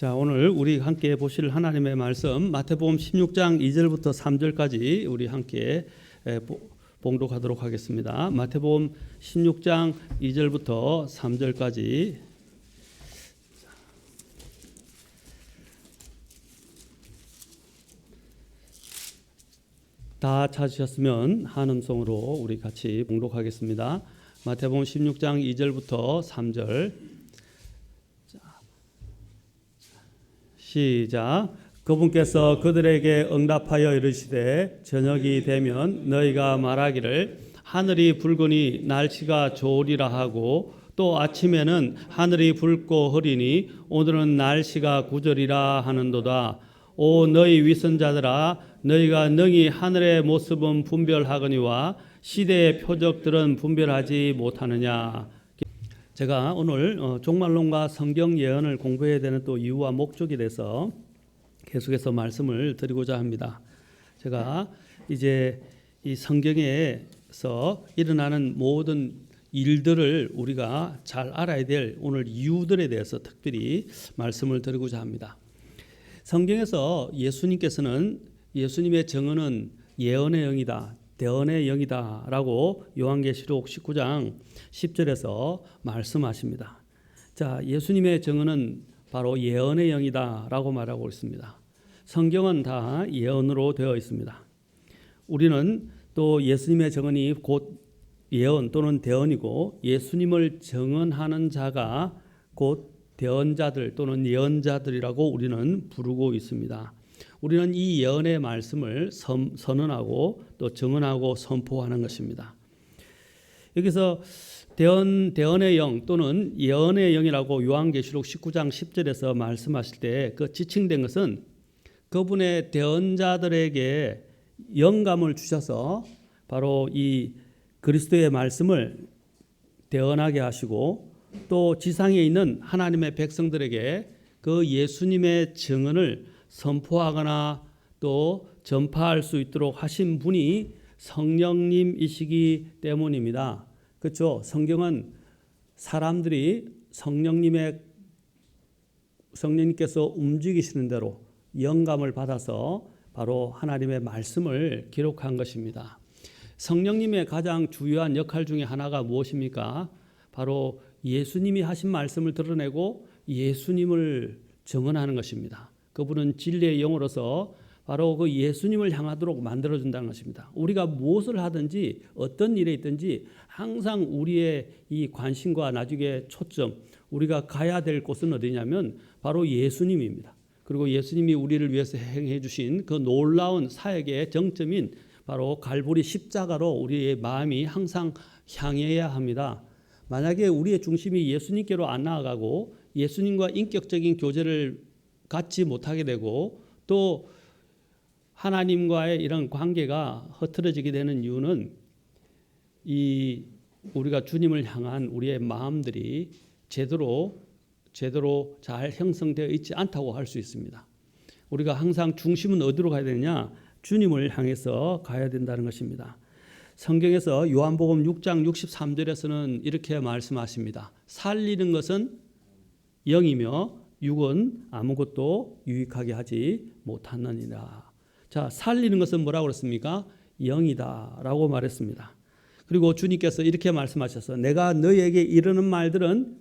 자, 오늘 우리 함께 보실 하나님의 말씀 마태복음 16장 2절부터 3절까지 우리 함께 봉독하도록 하겠습니다. 마태복음 16장 2절부터 3절까지 다 찾으셨으면 한음성으로 우리 같이 봉독하겠습니다. 마태복음 16장 2절부터 3절 시작. 그분께서 그들에게 응답하여 이르시되 저녁이 되면 너희가 말하기를 하늘이 붉으니 날씨가 좋으리라 하고 또 아침에는 하늘이 붉고 흐리니 오늘은 날씨가 구절이라 하는도다. 오 너희 위선자들아 너희가 능히 하늘의 모습은 분별하거니와 시대의 표적들은 분별하지 못하느냐. 제가 오늘 종말론과 성경 예언을 공부해야 되는 또 이유와 목적에 대해서 계속해서 말씀을 드리고자 합니다. 제가 이제 이 성경에서 일어나는 모든 일들을 우리가 잘 알아야 될 오늘 이유들에 대해서 특별히 말씀을 드리고자 합니다. 성경에서 예수님께서는 예수님의 정언은 예언의 영이다, 대언의 영이다 라고 요한계시록 19장 10절에서 말씀하십니다. 자, 예수님의 정언은 바로 예언의 영이다 라고 말하고 있습니다. 성경은 다 예언으로 되어 있습니다. 우리는 또 예수님의 정언이 곧 예언 또는 대언이고 예수님을 정언하는 자가 곧 대언자들 또는 예언자들이라고 우리는 부르고 있습니다. 우리는 이 예언의 말씀을 선언하고 또 정언하고 선포하는 것입니다. 여기서 대언의 영 또는 예언의 영이라고 요한계시록 19장 10절에서 말씀하실 때 그 지칭된 것은 그분의 대언자들에게 영감을 주셔서 바로 이 그리스도의 말씀을 대언하게 하시고 또 지상에 있는 하나님의 백성들에게 그 예수님의 증언을 선포하거나 또 전파할 수 있도록 하신 분이 성령님이시기 때문입니다. 그렇죠? 성경은 사람들이 성령님께서 움직이시는 대로 영감을 받아서 바로 하나님의 말씀을 기록한 것입니다. 성령님의 가장 주요한 역할 중에 하나가 무엇입니까? 바로 예수님이 하신 말씀을 드러내고 예수님을 증언하는 것입니다. 그분은 진리의 영으로서 바로 그 예수님을 향하도록 만들어준다는 것입니다. 우리가 무엇을 하든지 어떤 일에 있든지 항상 우리의 이 관심과 나중에 초점, 우리가 가야 될 곳은 어디냐면 바로 예수님입니다. 그리고 예수님이 우리를 위해서 행해 주신 그 놀라운 사역의 정점인 바로 갈보리 십자가로 우리의 마음이 항상 향해야 합니다. 만약에 우리의 중심이 예수님께로 안 나아가고 예수님과 인격적인 교제를 갖지 못하게 되고 또 하나님과의 이런 관계가 흐트러지게 되는 이유는 이 우리가 주님을 향한 우리의 마음들이 제대로 잘 형성되어 있지 않다고 할 수 있습니다. 우리가 항상 중심은 어디로 가야 되느냐? 주님을 향해서 가야 된다는 것입니다. 성경에서 요한복음 6장 63절에서는 이렇게 말씀하십니다. 살리는 것은 영이며 육은 아무것도 유익하게 하지 못하느니라. 자, 살리는 것은 뭐라고 그랬습니까? 영이다라고 말했습니다. 그리고 주님께서 이렇게 말씀하셔서 내가 너희에게 이르는 말들은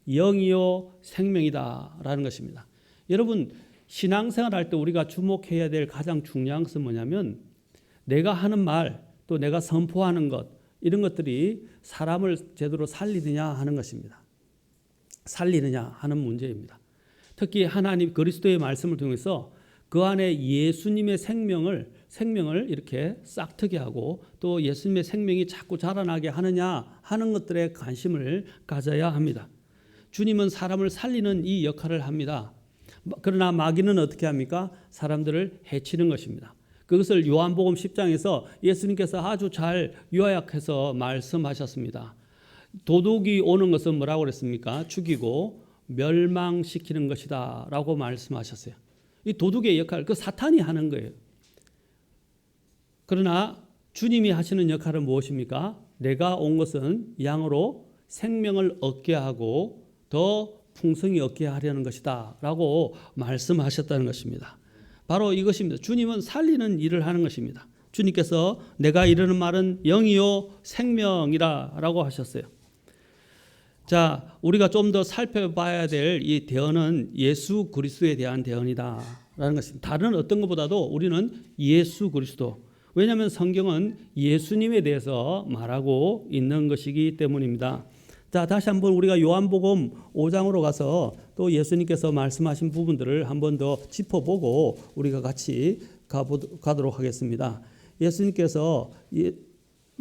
영이요 생명이다라는 것입니다. 여러분 신앙생활 할 때 우리가 주목해야 될 가장 중요한 것은 뭐냐면 내가 하는 말 또 내가 선포하는 것 이런 것들이 사람을 제대로 살리느냐 하는 것입니다. 살리느냐 하는 문제입니다. 특히 하나님 그리스도의 말씀을 통해서 그 안에 예수님의 생명을 이렇게 싹트게 하고 또 예수님의 생명이 자꾸 자라나게 하느냐 하는 것들에 관심을 가져야 합니다. 주님은 사람을 살리는 이 역할을 합니다. 그러나 마귀는 어떻게 합니까? 사람들을 해치는 것입니다. 그것을 요한복음 10장에서 예수님께서 아주 잘 요약해서 말씀하셨습니다. 도둑이 오는 것은 뭐라고 그랬습니까? 죽이고 멸망시키는 것이다 라고 말씀하셨어요. 이 도둑의 역할, 그 사탄이 하는 거예요. 그러나 주님이 하시는 역할은 무엇입니까? 내가 온 것은 양으로 생명을 얻게 하고 더 풍성히 얻게 하려는 것이다 라고 말씀하셨다는 것입니다. 바로 이것입니다. 주님은 살리는 일을 하는 것입니다. 주님께서 내가 이르는 말은 영이요 생명이라 라고 하셨어요. 자, 우리가 좀 더 살펴봐야 될 이 대언은 예수 그리스도에 대한 대언이다 라는 것입니다. 다른 어떤 것보다도 우리는 예수 그리스도, 왜냐하면 성경은 예수님에 대해서 말하고 있는 것이기 때문입니다. 자, 다시 한번 우리가 요한복음 5장으로 가서 또 예수님께서 말씀하신 부분들을 한 번 더 짚어보고 우리가 같이 가도록 하겠습니다. 예수님께서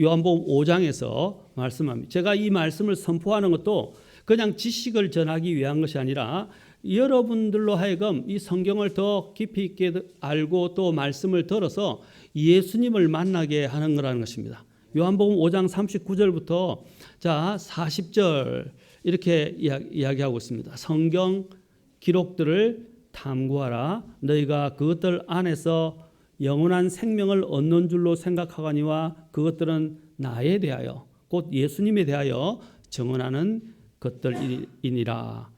요한복음 5장에서 말씀합니다. 제가 이 말씀을 선포하는 것도 그냥 지식을 전하기 위한 것이 아니라 여러분들로 하여금 이 성경을 더 깊이 있게 알고 또 말씀을 들어서 예수님을 만나게 하는 거라는 것입니다. 요한복음 5장 39절부터 자 40절 이렇게 이야기하고 있습니다. 성경 기록들을 탐구하라. 너희가 그것들 안에서 영원한 생명을 얻는 줄로 생각하거니와 그것들은 나에 대하여 곧 예수님에 대하여 증언하는 것들이니라.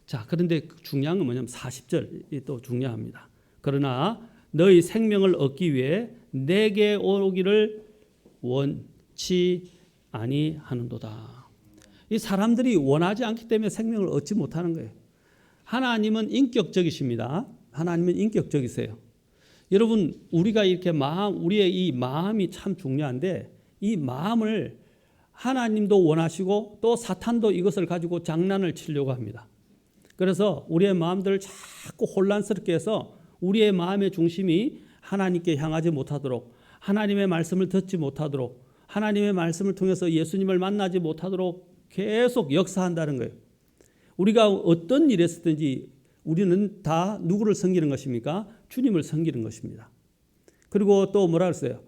자, 그런데 중요한 건 뭐냐면 40절이 또 중요합니다. 그러나 너희 생명을 얻기 위해 내게 오기를 원치 아니하는도다. 이 사람들이 원하지 않기 때문에 생명을 얻지 못하는 거예요. 하나님은 인격적이십니다. 하나님은 인격적이세요. 여러분, 우리가 이렇게 우리의 이 마음이 참 중요한데 이 마음을 하나님도 원하시고 또 사탄도 이것을 가지고 장난을 치려고 합니다. 그래서 우리의 마음들을 자꾸 혼란스럽게 해서 우리의 마음의 중심이 하나님께 향하지 못하도록, 하나님의 말씀을 듣지 못하도록, 하나님의 말씀을 통해서 예수님을 만나지 못하도록 계속 역사한다는 거예요. 우리가 어떤 일을 했든지 우리는 다 누구를 섬기는 것입니까? 주님을 섬기는 것입니다. 그리고 또 뭐라 그랬어요?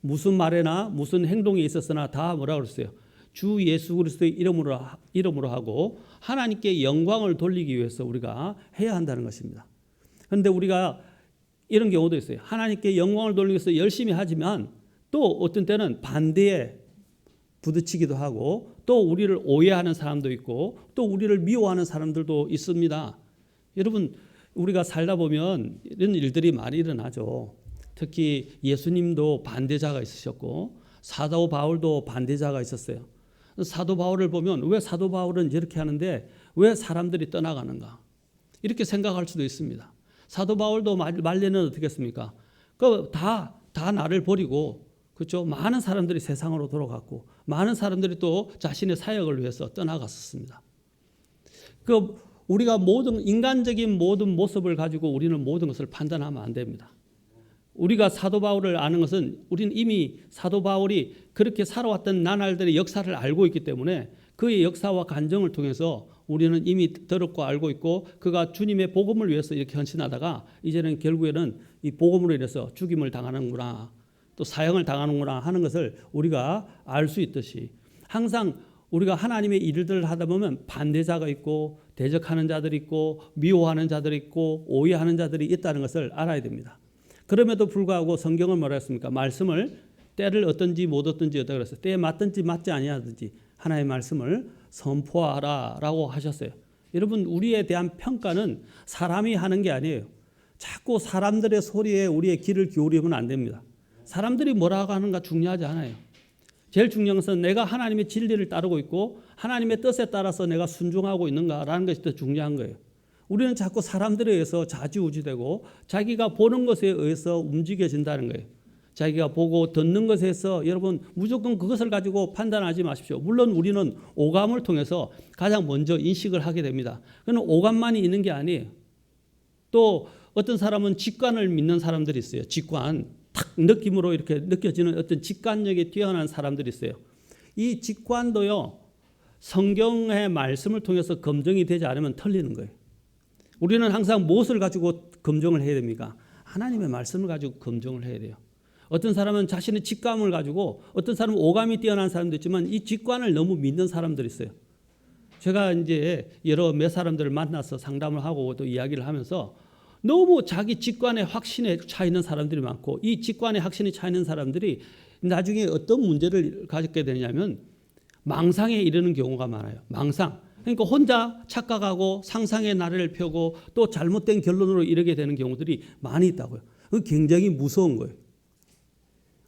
무슨 말에나 무슨 행동에 있었으나 다 뭐라 그랬어요? 주 예수 그리스도의 이름으로 하고 하나님께 영광을 돌리기 위해서 우리가 해야 한다는 것입니다. 그런데 우리가 이런 경우도 있어요. 하나님께 영광을 돌리기 위해서 열심히 하지만 또 어떤 때는 반대에 부딪히기도 하고 또 우리를 오해하는 사람도 있고 또 우리를 미워하는 사람들도 있습니다. 여러분, 우리가 살다 보면 이런 일들이 많이 일어나죠. 특히 예수님도 반대자가 있으셨고 사도 바울도 반대자가 있었어요. 사도 바울을 보면 왜 사도 바울은 이렇게 하는데 왜 사람들이 떠나가는가? 이렇게 생각할 수도 있습니다. 사도 바울도 말년은 어떻게 했습니까? 다 나를 버리고, 그렇죠? 많은 사람들이 세상으로 돌아갔고 많은 사람들이 또 자신의 사역을 위해서 떠나갔었습니다. 우리가 모든 인간적인 모든 모습을 가지고 우리는 모든 것을 판단하면 안 됩니다. 우리가 사도 바울을 아는 것은 우리는 이미 사도 바울이 그렇게 살아왔던 나날들의 역사를 알고 있기 때문에 그의 역사와 간정을 통해서 우리는 이미 들었고 알고 있고 그가 주님의 복음을 위해서 이렇게 헌신하다가 이제는 결국에는 이 복음으로 인해서 죽임을 당하는구나, 또 사형을 당하는구나 하는 것을 우리가 알 수 있듯이 항상 우리가 하나님의 일들을 하다 보면 반대자가 있고 대적하는 자들이 있고 미워하는 자들이 있고 오해하는 자들이 있다는 것을 알아야 됩니다. 그럼에도 불구하고 성경은 뭐라 했습니까? 말씀을 때를 얻든지 못 얻든지 어떻게 그랬어요? 때에 맞든지 맞지 아니하든지 하나님의 말씀을 선포하라라고 하셨어요. 여러분, 우리에 대한 평가는 사람이 하는 게 아니에요. 자꾸 사람들의 소리에 우리의 귀를 기울이면 안 됩니다. 사람들이 뭐라고 하는가 중요하지 않아요. 제일 중요한 것은 내가 하나님의 진리를 따르고 있고 하나님의 뜻에 따라서 내가 순종하고 있는가라는 것이 더 중요한 거예요. 우리는 자꾸 사람들에 의해서 좌지우지되고 자기가 보는 것에 의해서 움직여진다는 거예요. 자기가 보고 듣는 것에 의해서 여러분 무조건 그것을 가지고 판단하지 마십시오. 물론 우리는 오감을 통해서 가장 먼저 인식을 하게 됩니다. 그건 오감만이 있는 게 아니에요. 또 어떤 사람은 직관을 믿는 사람들이 있어요. 직관. 탁 느낌으로 이렇게 느껴지는 어떤 직관력이 뛰어난 사람들이 있어요. 이 직관도요, 성경의 말씀을 통해서 검증이 되지 않으면 틀리는 거예요. 우리는 항상 무엇을 가지고 검증을 해야 됩니까? 하나님의 말씀을 가지고 검증을 해야 돼요. 어떤 사람은 자신의 직감을 가지고, 어떤 사람은 오감이 뛰어난 사람도 있지만 이 직관을 너무 믿는 사람들이 있어요. 제가 이제 여러 몇 사람들을 만나서 상담을 하고 또 이야기를 하면서 너무 자기 직관의 확신에 차 있는 사람들이 많고, 이 직관의 확신이 차 있는 사람들이 나중에 어떤 문제를 가졌게 되냐면 망상에 이르는 경우가 많아요. 망상. 그러니까 혼자 착각하고 상상의 나래를 펴고 또 잘못된 결론으로 이르게 되는 경우들이 많이 있다고요. 그 굉장히 무서운 거예요.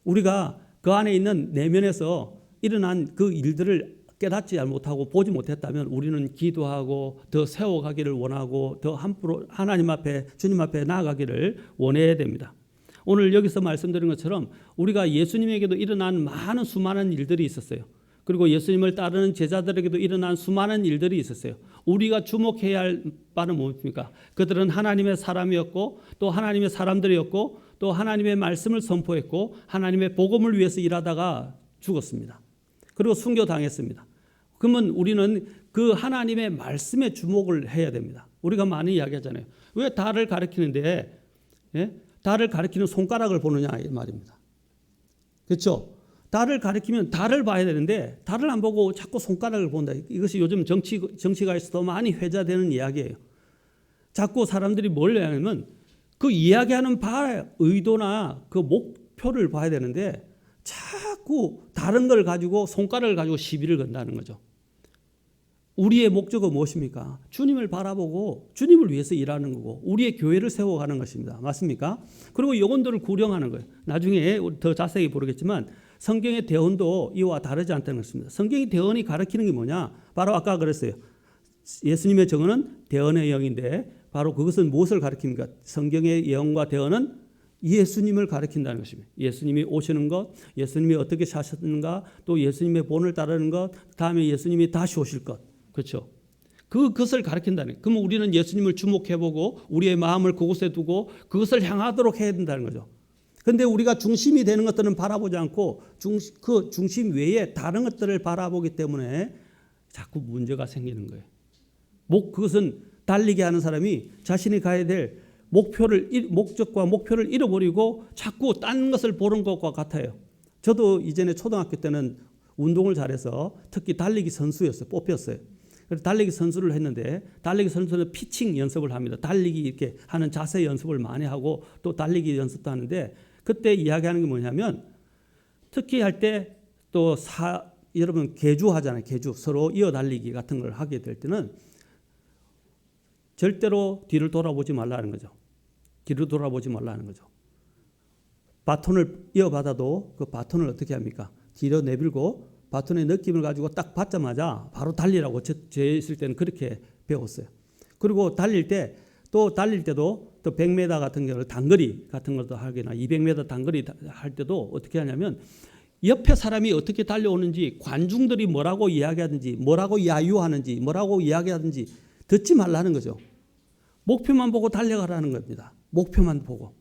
우리가 그 안에 있는 내면에서 일어난 그 일들을 깨닫지 못하고 보지 못했다면 우리는 기도하고 더 세워가기를 원하고 더 함부로 하나님 앞에 주님 앞에 나아가기를 원해야 됩니다. 오늘 여기서 말씀드린 것처럼 우리가 예수님에게도 일어난 많은 수많은 일들이 있었어요. 그리고 예수님을 따르는 제자들에게도 일어난 수많은 일들이 있었어요. 우리가 주목해야 할 바는 무엇입니까? 그들은 하나님의 사람이었고 또 하나님의 사람들이었고 또 하나님의 말씀을 선포했고 하나님의 복음을 위해서 일하다가 죽었습니다. 그리고 순교당했습니다. 그러면 우리는 그 하나님의 말씀에 주목을 해야 됩니다. 우리가 많이 이야기하잖아요. 왜 달을 가리키는데 달을 가리키는 손가락을 보느냐 이 말입니다. 그렇죠? 달을 가리키면 달을 봐야 되는데 달을 안 보고 자꾸 손가락을 본다. 이것이 요즘 정치가에서도 많이 회자되는 이야기예요. 자꾸 사람들이 뭘 하냐면 그 이야기하는 바의 의도나 그 목표를 봐야 되는데 자꾸 다른 걸 가지고 손가락을 가지고 시비를 건다는 거죠. 우리의 목적은 무엇입니까? 주님을 바라보고 주님을 위해서 일하는 거고 우리의 교회를 세워가는 것입니다. 맞습니까? 그리고 영혼들을 구령하는 거예요. 나중에 더 자세히 보겠지만 성경의 대언도 이와 다르지 않다는 것입니다. 성경의 대언이 가르치는 게 뭐냐? 바로 아까 그랬어요. 예수님의 정언은 대언의 영인데 바로 그것은 무엇을 가르칩니까? 성경의 예언과 대언은 예수님을 가르친다는 것입니다. 예수님이 오시는 것, 예수님이 어떻게 사셨는가, 또 예수님의 본을 따르는 것, 다음에 예수님이 다시 오실 것. 그렇죠? 그것을 가르친다는 거예요. 그러면 우리는 예수님을 주목해보고 우리의 마음을 그곳에 두고 그것을 향하도록 해야 된다는 거죠. 그런데 우리가 중심이 되는 것들은 바라보지 않고 그 중심 외에 다른 것들을 바라보기 때문에 자꾸 문제가 생기는 거예요. 그것은 달리게 하는 사람이 자신이 가야 될 목적과 목표를 잃어버리고 자꾸 딴 것을 보는 것과 같아요. 저도 이전에 초등학교 때는 운동을 잘해서 특히 달리기 선수였어요. 뽑혔어요. 그래서 달리기 선수를 했는데 달리기 선수는 피칭 연습을 합니다. 달리기 이렇게 하는 자세 연습을 많이 하고 또 달리기 연습도 하는데 그때 이야기하는 게 뭐냐면 특히 할 때 또 여러분 계주 하잖아요. 계주 서로 이어 달리기 같은 걸 하게 될 때는 절대로 뒤를 돌아보지 말라는 거죠. 뒤를 돌아보지 말라는 거죠. 바톤을 이어받아도 그 바톤을 어떻게 합니까? 뒤로 내밀고 바톤의 느낌을 가지고 딱 받자마자 바로 달리라고 제 있을 때는 그렇게 배웠어요. 그리고 달릴 때도 또 100m 같은 경우는 단거리 같은 것도 하거나 200m 단거리 할 때도 어떻게 하냐면 옆에 사람이 어떻게 달려오는지 관중들이 뭐라고 이야기하든지 뭐라고 야유하는지 뭐라고 이야기하든지 듣지 말라는 거죠. 목표만 보고 달려가라는 겁니다. 목표만 보고.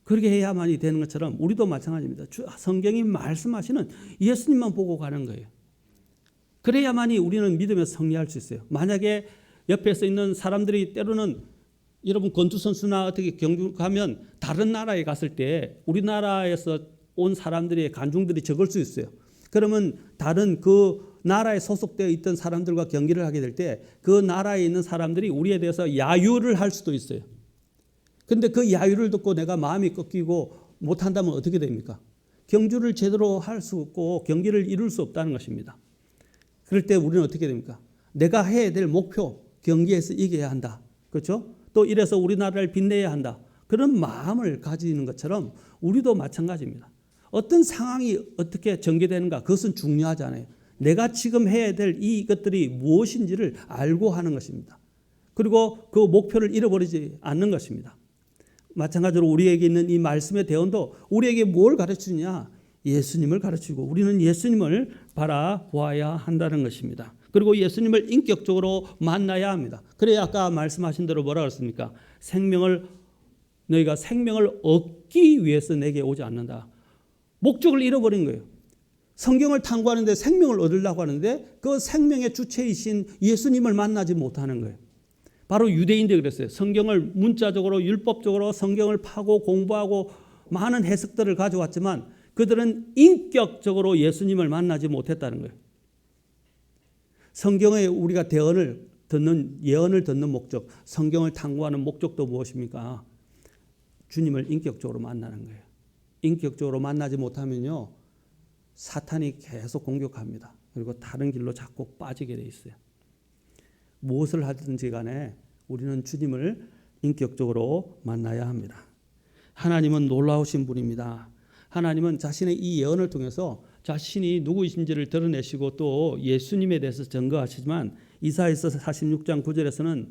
그렇게 해야만이 되는 것처럼 우리도 마찬가지입니다. 성경이 말씀하시는 예수님만 보고 가는 거예요. 그래야만이 우리는 믿으면서 승리할 수 있어요. 만약에 옆에서 있는 사람들이 때로는 여러분 권투 선수나 어떻게 경주 가면 다른 나라에 갔을 때 우리나라에서 온 사람들의 관중들이 적을 수 있어요. 그러면 다른 그 나라에 소속되어 있던 사람들과 경기를 하게 될 때 그 나라에 있는 사람들이 우리에 대해서 야유를 할 수도 있어요. 그런데 그 야유를 듣고 내가 마음이 꺾이고 못한다면 어떻게 됩니까? 경주를 제대로 할 수 없고 경기를 이룰 수 없다는 것입니다. 그럴 때 우리는 어떻게 됩니까? 내가 해야 될 목표, 경기에서 이겨야 한다. 그렇죠? 또 이래서 우리나라를 빛내야 한다. 그런 마음을 가지는 것처럼 우리도 마찬가지입니다. 어떤 상황이 어떻게 전개되는가 그것은 중요하지 않아요. 내가 지금 해야 될 이것들이 무엇인지를 알고 하는 것입니다. 그리고 그 목표를 잃어버리지 않는 것입니다. 마찬가지로 우리에게 있는 이 말씀의 대언도 우리에게 뭘 가르치느냐? 예수님을 가르치고 우리는 예수님을 바라보아야 한다는 것입니다. 그리고 예수님을 인격적으로 만나야 합니다. 그래야 아까 말씀하신 대로 뭐라 그랬습니까? 너희가 생명을 얻기 위해서 내게 오지 않는다. 목적을 잃어버린 거예요. 성경을 탐구하는데 생명을 얻으려고 하는데 그 생명의 주체이신 예수님을 만나지 못하는 거예요. 바로 유대인들이 그랬어요. 성경을 문자적으로 율법적으로 성경을 파고 공부하고 많은 해석들을 가져왔지만 그들은 인격적으로 예수님을 만나지 못했다는 거예요. 성경에 우리가 예언을 듣는 목적, 성경을 탐구하는 목적도 무엇입니까? 주님을 인격적으로 만나는 거예요. 인격적으로 만나지 못하면요, 사탄이 계속 공격합니다. 그리고 다른 길로 자꾸 빠지게 돼 있어요. 무엇을 하든지 간에 우리는 주님을 인격적으로 만나야 합니다. 하나님은 놀라우신 분입니다. 하나님은 자신의 이 예언을 통해서 자신이 누구이신지를 드러내시고 또 예수님에 대해서 증거하시지만 이사야서 46장 9절에서는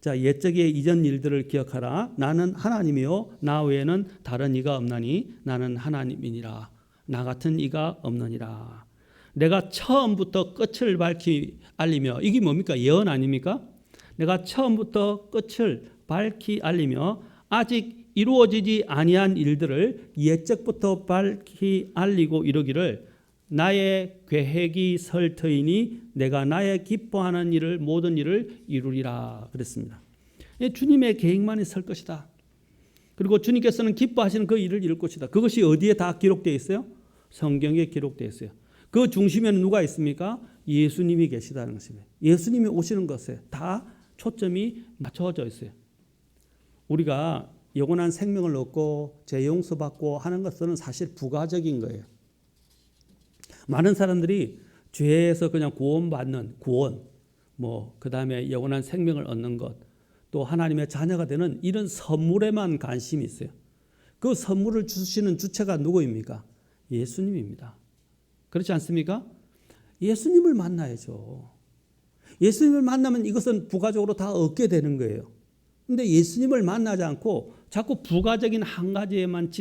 자, 옛적의 이전 일들을 기억하라. 나는 하나님이요 나 외에는 다른 이가 없나니 나는 하나님이니라. 나 같은 이가 없느니라. 내가 처음부터 끝을 밝히 알리며, 이게 뭡니까? 예언 아닙니까? 내가 처음부터 끝을 밝히 알리며 아직 이루어지지 아니한 일들을 옛적부터 밝히 알리고 이르기를 나의 계획이 설 터이니 내가 나의 기뻐하는 일을 모든 일을 이루리라 그랬습니다. 주님의 계획만이 설 것이다. 그리고 주님께서는 기뻐하시는 그 일을 이룰 것이다. 그것이 어디에 다 기록되어 있어요? 성경에 기록되어 있어요. 그 중심에는 누가 있습니까? 예수님이 계시다는 것입니다. 예수님이 오시는 것에 다 초점이 맞춰져 있어요. 우리가 영원한 생명을 얻고 죄 용서받고 하는 것은 사실 부가적인 거예요. 많은 사람들이 죄에서 그냥 구원받는 구원, 그 다음에 영원한 생명을 얻는 것, 또 하나님의 자녀가 되는 이런 선물에만 관심이 있어요. 그 선물을 주시는 주체가 누구입니까? 예수님입니다. 그렇지 않습니까? 예수님을 만나야죠. 예수님을 만나면 이것은 부가적으로 다 얻게 되는 거예요. 근데 예수님을 만나지 않고 자꾸 부가적인 한 가지에만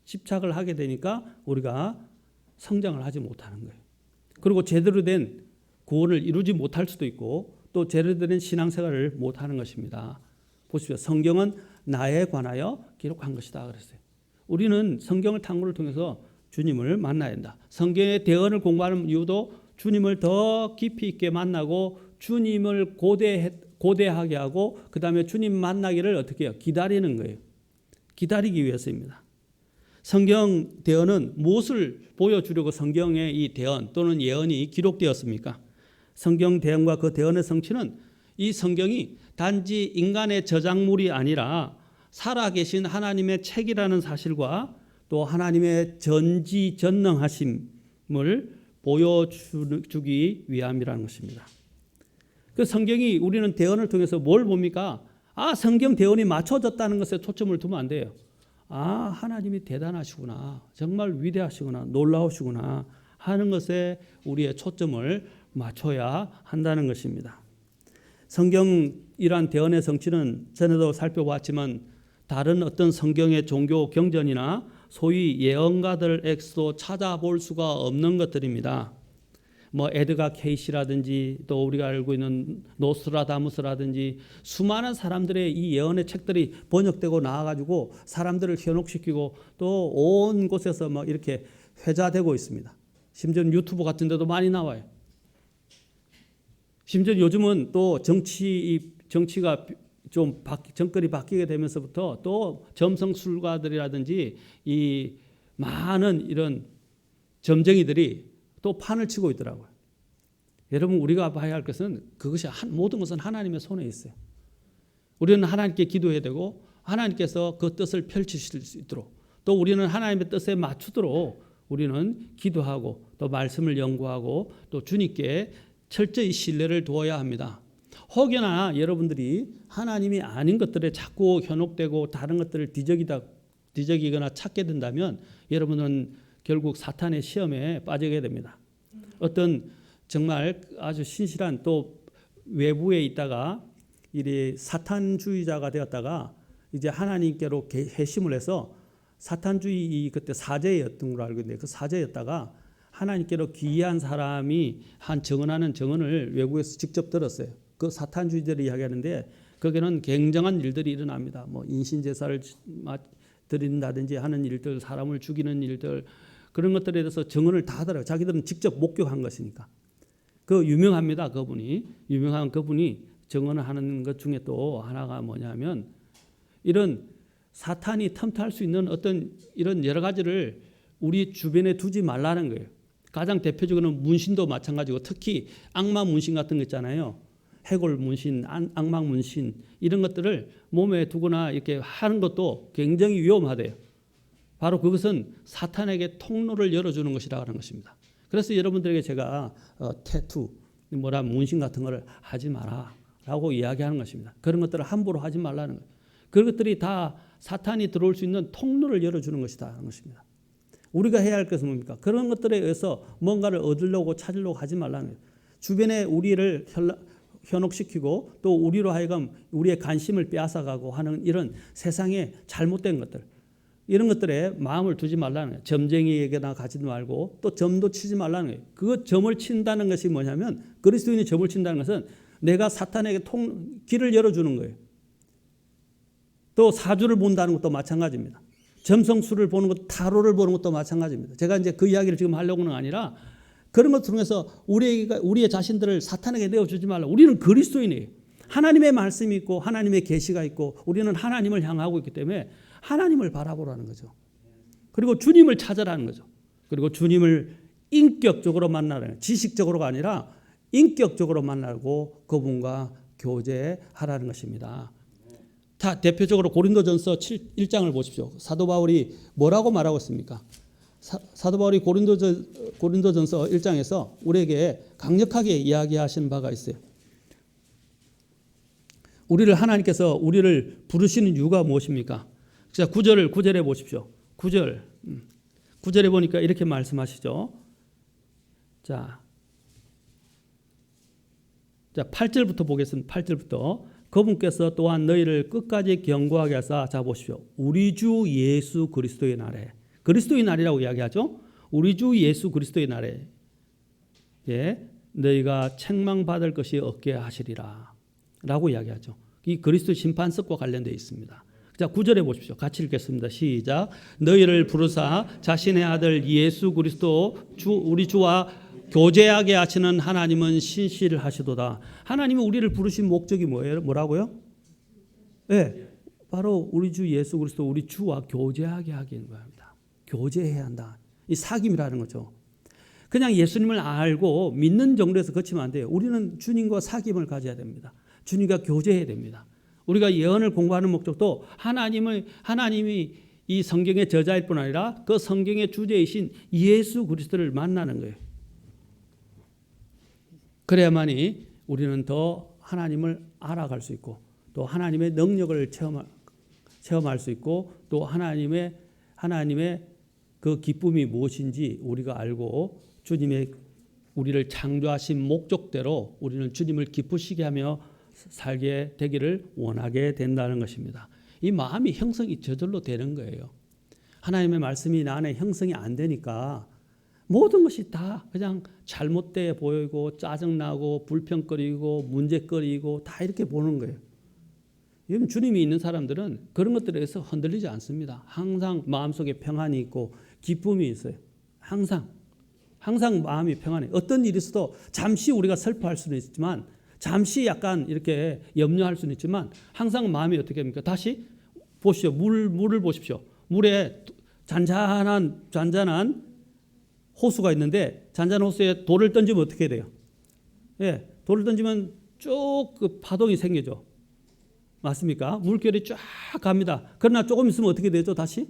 집착을 하게 되니까 우리가 성장을 하지 못하는 거예요. 그리고 제대로 된 구원을 이루지 못할 수도 있고 또 제대로 된 신앙생활을 못하는 것입니다. 보십시오. 성경은 나에 관하여 기록한 것이다 그랬어요. 우리는 성경을 탐구를 통해서 주님을 만나야 한다. 성경의 대언을 공부하는 이유도 주님을 더 깊이 있게 만나고 주님을 고대하게 하고 그 다음에 주님 만나기를 어떻게 해요? 기다리는 거예요. 기다리기 위해서입니다. 성경 대언은 무엇을 보여주려고 성경의 이 대언 또는 예언이 기록되었습니까? 성경 대언과 그 대언의 성취는 이 성경이 단지 인간의 저작물이 아니라 살아계신 하나님의 책이라는 사실과 또 하나님의 전지전능하심을 보여주기 위함이라는 것입니다. 그 성경이 우리는 대언을 통해서 뭘 봅니까? 성경 대언이 맞춰졌다는 것에 초점을 두면 안 돼요. 하나님이 대단하시구나. 정말 위대하시구나. 놀라우시구나 하는 것에 우리의 초점을 맞춰야 한다는 것입니다. 성경이란 대언의 성취는 전에도 살펴봤지만 다른 어떤 성경의 종교 경전이나 소위 예언가들에게도 찾아볼 수가 없는 것들입니다. 에드가 케이시라든지 또 우리가 알고 있는 노스트라다무스라든지 수많은 사람들의 이 예언의 책들이 번역되고 나와가지고 사람들을 현혹시키고 또 온 곳에서 이렇게 회자되고 있습니다. 심지어 유튜브 같은 데도 많이 나와요. 심지어 요즘은 또 정치가 좀 정권이 바뀌게 되면서부터 또 점성술가들이라든지 이 많은 이런 점쟁이들이 또 판을 치고 있더라고요. 여러분 우리가 봐야 할 것은 그것이 모든 것은 하나님의 손에 있어요. 우리는 하나님께 기도해야 되고 하나님께서 그 뜻을 펼치실 수 있도록 또 우리는 하나님의 뜻에 맞추도록 우리는 기도하고 또 말씀을 연구하고 또 주님께 철저히 신뢰를 두어야 합니다. 혹여나 여러분들이 하나님이 아닌 것들에 자꾸 현혹되고 다른 것들을 뒤적이거나 찾게 된다면 여러분은 결국 사탄의 시험에 빠지게 됩니다. 어떤 정말 아주 신실한 또 외부에 있다가 이 사탄주의자가 되었다가 이제 하나님께로 회심을 해서 사탄주의 그때 사제였던 걸로 알고 있는데 그 사제였다가 하나님께로 귀의한 사람이 한 증언하는 증언을 외국에서 직접 들었어요. 그 사탄주의자들이 이야기하는데 거기는 굉장한 일들이 일어납니다. 인신제사를 드린다든지 하는 일들, 사람을 죽이는 일들 그런 것들에 대해서 증언을 다 하더라고요. 자기들은 직접 목격한 것이니까. 그 유명합니다. 유명한 그분이 증언을 하는 것 중에 또 하나가 뭐냐면 이런 사탄이 틈탈 수 있는 어떤 이런 여러 가지를 우리 주변에 두지 말라는 거예요. 가장 대표적으로는 문신도 마찬가지고 특히 악마 문신 같은 거 있잖아요. 해골 문신, 악마 문신 이런 것들을 몸에 두거나 이렇게 하는 것도 굉장히 위험하대요. 바로 그것은 사탄에게 통로를 열어주는 것이라고 하는 것입니다. 그래서 여러분들에게 제가 태투, 문신 같은 거를 하지 마라. 라고 이야기하는 것입니다. 그런 것들을 함부로 하지 말라는 거예요. 그런 것들이 다 사탄이 들어올 수 있는 통로를 열어주는 것이다 하는 것입니다. 우리가 해야 할 것은 뭡니까? 그런 것들에 의해서 뭔가를 얻으려고 찾으려고 하지 말라는 거예요. 주변에 우리를 현혹시키고 또 우리로 하여금 우리의 관심을 빼앗아가고 하는 이런 세상의 잘못된 것들, 이런 것들에 마음을 두지 말라는 거예요. 점쟁이에게나 가지도 말고 또 점도 치지 말라는 거예요. 그 점을 친다는 것이 뭐냐면, 그리스도인이 점을 친다는 것은 내가 사탄에게 길을 열어주는 거예요. 또 사주를 본다는 것도 마찬가지입니다. 점성술을 보는 것, 타로를 보는 것도 마찬가지입니다. 제가 이제 그 이야기를 지금 하려고는 아니라 그런 것을 통해서 우리의 자신들을 사탄에게 내어주지 말라. 우리는 그리스도인이에요. 하나님의 말씀이 있고 하나님의 계시가 있고 우리는 하나님을 향하고 있기 때문에 하나님을 바라보라는 거죠. 그리고 주님을 찾아라는 거죠. 그리고 주님을 인격적으로 만나라는, 지식적으로가 아니라 인격적으로 만나고 그분과 교제하라는 것입니다. 자, 대표적으로 고린도전서 1장을 보십시오. 사도 바울이 뭐라고 말하고 있습니까? 사도 바울이 고린도전서 1장에서 우리에게 강력하게 이야기하시는 바가 있어요. 우리를 하나님께서 우리를 부르시는 이유가 무엇입니까? 자, 9절에 보십시오. 9절에 보니까 이렇게 말씀하시죠. 자, 8절부터 보겠습니다. 8절부터. 그분께서 또한 너희를 끝까지 견고하게 하사, 자 보십시오. 우리 주 예수 그리스도의 날에, 그리스도의 날이라고 이야기하죠. 우리 주 예수 그리스도의 날에 너희가 책망받을 것이 없게 하시리라 라고 이야기하죠. 이 그리스도 심판석과 관련되어 있습니다. 자, 9절에 보십시오. 같이 읽겠습니다. 시작. 너희를 부르사 자신의 아들 예수 그리스도 우리 주와 교제하게 하시는 하나님은 신실하시도다. 하나님은 우리를 부르신 목적이 뭐라고요? 네, 바로 우리 주 예수 그리스도 우리 주와 교제하게 하기인 겁니다. 교제해야 한다. 이 사귐이라는 거죠. 그냥 예수님을 알고 믿는 정도에서 그치면 안 돼요. 우리는 주님과 사귐을 가져야 됩니다. 주님과 교제해야 됩니다. 우리가 예언을 공부하는 목적도 하나님이 이 성경의 저자일 뿐 아니라 그 성경의 주제이신 예수 그리스도를 만나는 거예요. 그래야만이 우리는 더 하나님을 알아갈 수 있고 또 하나님의 능력을 체험할 수 있고 또 하나님의 그 기쁨이 무엇인지 우리가 알고 주님의 우리를 창조하신 목적대로 우리는 주님을 기쁘시게 하며 살게 되기를 원하게 된다는 것입니다. 이 마음이 형성이 저절로 되는 거예요. 하나님의 말씀이 나 안에 형성이 안 되니까 모든 것이 다 그냥 잘못돼 보이고 짜증나고 불평거리고 문제거리고 다 이렇게 보는 거예요. 여러분, 주님이 있는 사람들은 그런 것들에 의해서 흔들리지 않습니다. 항상 마음속에 평안이 있고 기쁨이 있어요. 항상 마음이 평안해. 어떤 일이 있어도 잠시 우리가 슬퍼할 수는 있지만 잠시 약간 이렇게 염려할 수는 있지만 항상 마음이 어떻게 합니까? 다시 보십시오. 물을 보십시오. 물에 잔잔한 호수가 있는데 잔잔한 호수에 돌을 던지면 어떻게 돼요? 예, 돌을 던지면 쭉 그 파동이 생기죠. 맞습니까? 물결이 쫙 갑니다. 그러나 조금 있으면 어떻게 되죠? 다시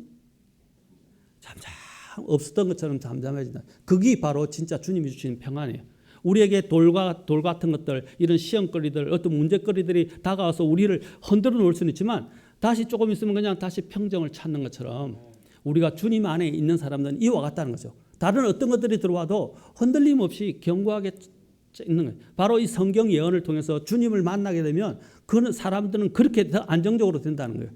없었던 것처럼 잠잠해진다. 그게 바로 진짜 주님이 주시는 평안이에요. 우리에게 돌 같은 것들, 이런 시험거리들, 어떤 문제거리들이 다가와서 우리를 흔들어 놓을 수는 있지만 다시 조금 있으면 그냥 다시 평정을 찾는 것처럼 우리가 주님 안에 있는 사람들은 이와 같다는 거죠. 다른 어떤 것들이 들어와도 흔들림 없이 견고하게 있는 거예요. 바로 이 성경 예언을 통해서 주님을 만나게 되면 그 사람들은 그렇게 더 안정적으로 된다는 거예요.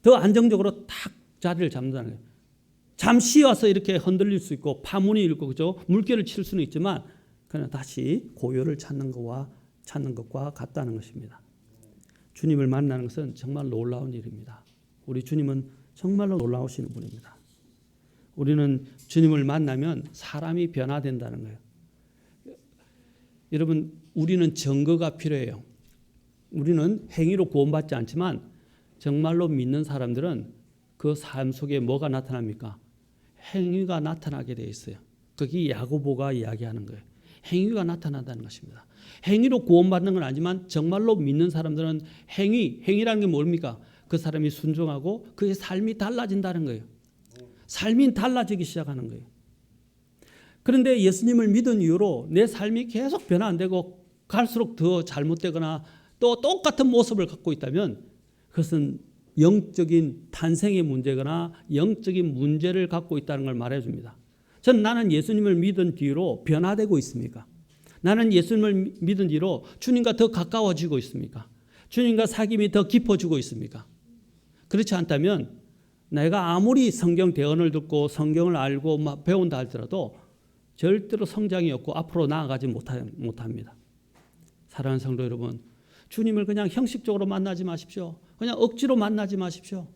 더 안정적으로 탁 자리를 잡는다는 거예요. 잠시 와서 이렇게 흔들릴 수 있고 파문이 일고 그죠? 물결을 칠 수는 있지만 그러나 다시 고요를 찾는 것과 같다는 것입니다. 주님을 만나는 것은 정말 놀라운 일입니다. 우리 주님은 정말로 놀라우시는 분입니다. 우리는 주님을 만나면 사람이 변화된다는 거예요. 여러분, 우리는 증거가 필요해요. 우리는 행위로 구원받지 않지만 정말로 믿는 사람들은 그 삶 속에 뭐가 나타납니까? 행위가 나타나게 돼 있어요. 그게 야고보가 이야기하는 거예요. 행위가 나타난다는 것입니다. 행위로 구원받는 건 아니지만 정말로 믿는 사람들은 행위라는 게 뭡니까? 그 사람이 순종하고 그의 삶이 달라진다는 거예요. 삶이 달라지기 시작하는 거예요. 그런데 예수님을 믿은 이후로 내 삶이 계속 변화 안 되고 갈수록 더 잘못되거나 또 똑같은 모습을 갖고 있다면 그것은 영적인 탄생의 문제거나 영적인 문제를 갖고 있다는 걸 말해줍니다. 나는 예수님을 믿은 뒤로 변화되고 있습니까? 나는 예수님을 믿은 뒤로 주님과 더 가까워지고 있습니까? 주님과 사귐이 더 깊어지고 있습니까? 그렇지 않다면 내가 아무리 성경 대언을 듣고 성경을 알고 배운다 할지라도 절대로 성장이 없고 앞으로 나아가지 못합니다. 사랑하는 성도 여러분, 주님을 그냥 형식적으로 만나지 마십시오. 그냥 억지로 만나지 마십시오.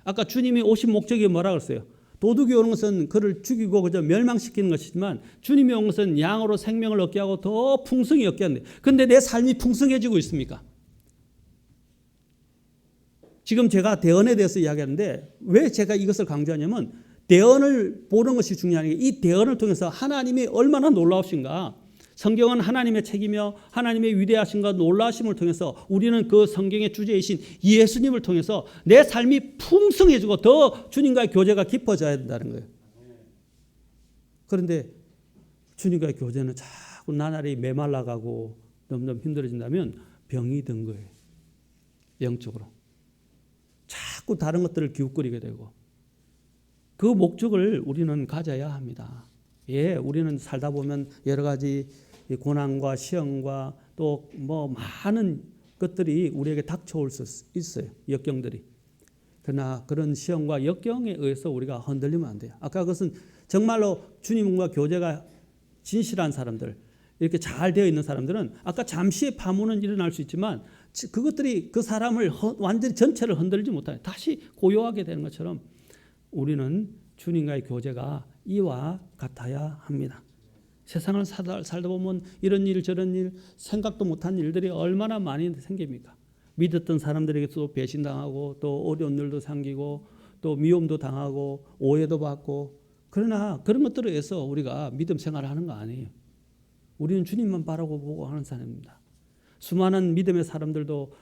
아까 주님이 오신 목적이 뭐라 그랬어요? 도둑이 오는 것은 그를 죽이고 그저 멸망시키는 것이지만 주님이 온 것은 양으로 생명을 얻게 하고 더 풍성히 얻게 하는데, 근데 내 삶이 풍성해지고 있습니까? 지금 제가 대언에 대해서 이야기하는데 왜 제가 이것을 강조하냐면 대언을 보는 것이 중요한 게 이 대언을 통해서 하나님이 얼마나 놀라우신가. 성경은 하나님의 책이며 하나님의 위대하신가 놀라심을 통해서 우리는 그 성경의 주제이신 예수님을 통해서 내 삶이 풍성해지고 더 주님과의 교제가 깊어져야 된다는 거예요. 그런데 주님과의 교제는 자꾸 나날이 메말라가고 점점 힘들어진다면 병이 든 거예요. 영적으로. 자꾸 다른 것들을 기웃거리게 되고 그 목적을 우리는 가져야 합니다. 예, 우리는 살다 보면 여러 가지 고난과 시험과 또 많은 것들이 우리에게 닥쳐올 수 있어요. 역경들이. 그러나 그런 시험과 역경에 의해서 우리가 흔들리면 안 돼요. 아까 그것은 정말로 주님과 교제가 진실한 사람들, 이렇게 잘 되어 있는 사람들은 아까 잠시의 파문은 일어날 수 있지만 그것들이 그 사람을 완전히 전체를 흔들지 못해요. 다시 고요하게 되는 것처럼 우리는 주님과의 교제가 이와 같아야 합니다. 세상을 살다 보면 이런 일 저런 일 생각도 못한 일들이 얼마나 많이 생깁니까? 믿었던 사람들에게 또 배신당하고 또 어려운 일도 생기고 또 미움도 당하고 오해도 받고, 그러나 그런 것들에 의해서 우리가 믿음 생활을 하는 거 아니에요. 우리는 주님만 바라보고 하는 사람입니다. 수많은 믿음의 사람들도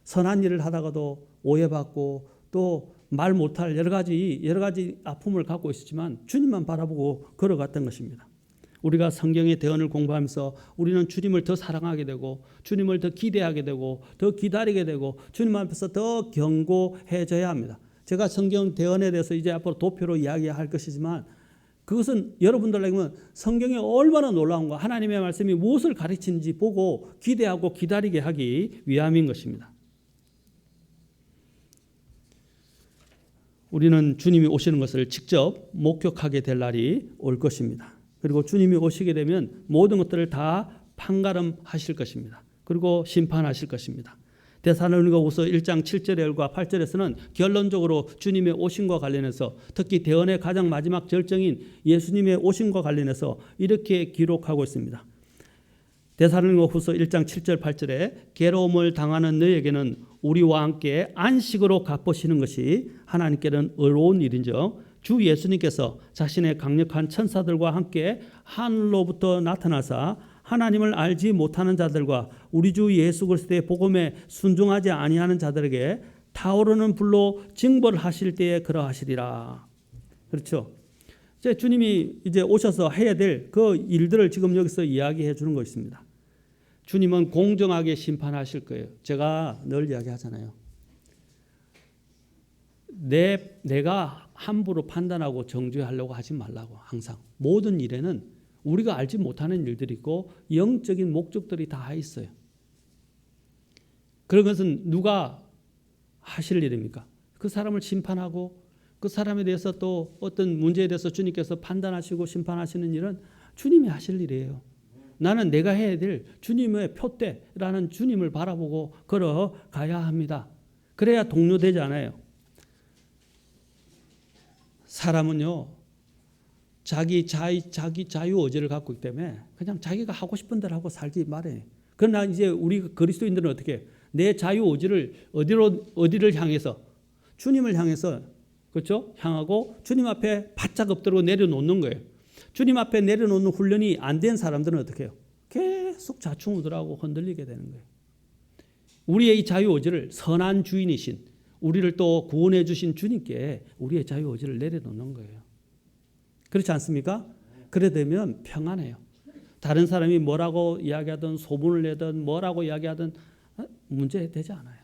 선한 일을 하다가도 오해받고 또 말 못할 여러 가지 아픔을 갖고 있었지만 주님만 바라보고 걸어갔던 것입니다. 우리가 성경의 대언을 공부하면서 우리는 주님을 더 사랑하게 되고 주님을 더 기대하게 되고 더 기다리게 되고 주님 앞에서 더 견고해져야 합니다. 제가 성경 대언에 대해서 이제 앞으로 도표로 이야기할 것이지만 그것은 여러분들에게는 성경이 얼마나 놀라운가, 하나님의 말씀이 무엇을 가르치는지 보고 기대하고 기다리게 하기 위함인 것입니다. 우리는 주님이 오시는 것을 직접 목격하게 될 날이 올 것입니다. 그리고 주님이 오시게 되면 모든 것들을 다 판가름하실 것입니다. 그리고 심판하실 것입니다. 데살로니가후서 1장 7절과 8절에서는 결론적으로 주님의 오심과 관련해서 특히 대언의 가장 마지막 절정인 예수님의 오심과 관련해서 이렇게 기록하고 있습니다. 데살로니가후서 1장 7절 8절에 괴로움을 당하는 너희에게는 우리와 함께 안식으로 갚으시는 것이 하나님께는 의로운 일인즉 주 예수님께서 자신의 강력한 천사들과 함께 하늘로부터 나타나사 하나님을 알지 못하는 자들과 우리 주 예수 그리스도의 복음에 순종하지 아니하는 자들에게 타오르는 불로 징벌을 하실 때에 그러하시리라. 그렇죠? 이제 주님이 이제 오셔서 해야 될 그 일들을 지금 여기서 이야기해 주는 거 있습니다. 주님은 공정하게 심판하실 거예요. 제가 늘 이야기하잖아요. 내가 함부로 판단하고 정죄하려고 하지 말라고. 항상 모든 일에는 우리가 알지 못하는 일들이 있고 영적인 목적들이 다 있어요. 그런 것은 누가 하실 일입니까? 그 사람을 심판하고 그 사람에 대해서 또 어떤 문제에 대해서 주님께서 판단하시고 심판하시는 일은 주님이 하실 일이에요. 나는 내가 해야 될 주님의 표대라는 주님을 바라보고 걸어가야 합니다. 그래야 동료되지 않아요. 사람은요, 자기 자유 의지를 갖고 있기 때문에 그냥 자기가 하고 싶은 대로 하고 살지 말아요. 그러나 이제 우리 그리스도인들은 어떻게 해요? 내 자유 의지를 어디를 향해서? 주님을 향해서, 그렇죠? 향하고 주님 앞에 바짝 엎드리고 내려놓는 거예요. 주님 앞에 내려놓는 훈련이 안 된 사람들은 어떻게 해요? 계속 좌충우돌하고 흔들리게 되는 거예요. 우리의 이 자유 의지를 선한 주인이신 우리를 또 구원해 주신 주님께 우리의 자유 의지를 내려놓는 거예요. 그렇지 않습니까? 그래 되면 평안해요. 다른 사람이 뭐라고 이야기하든 소문을 내든 뭐라고 이야기하든 문제 되지 않아요.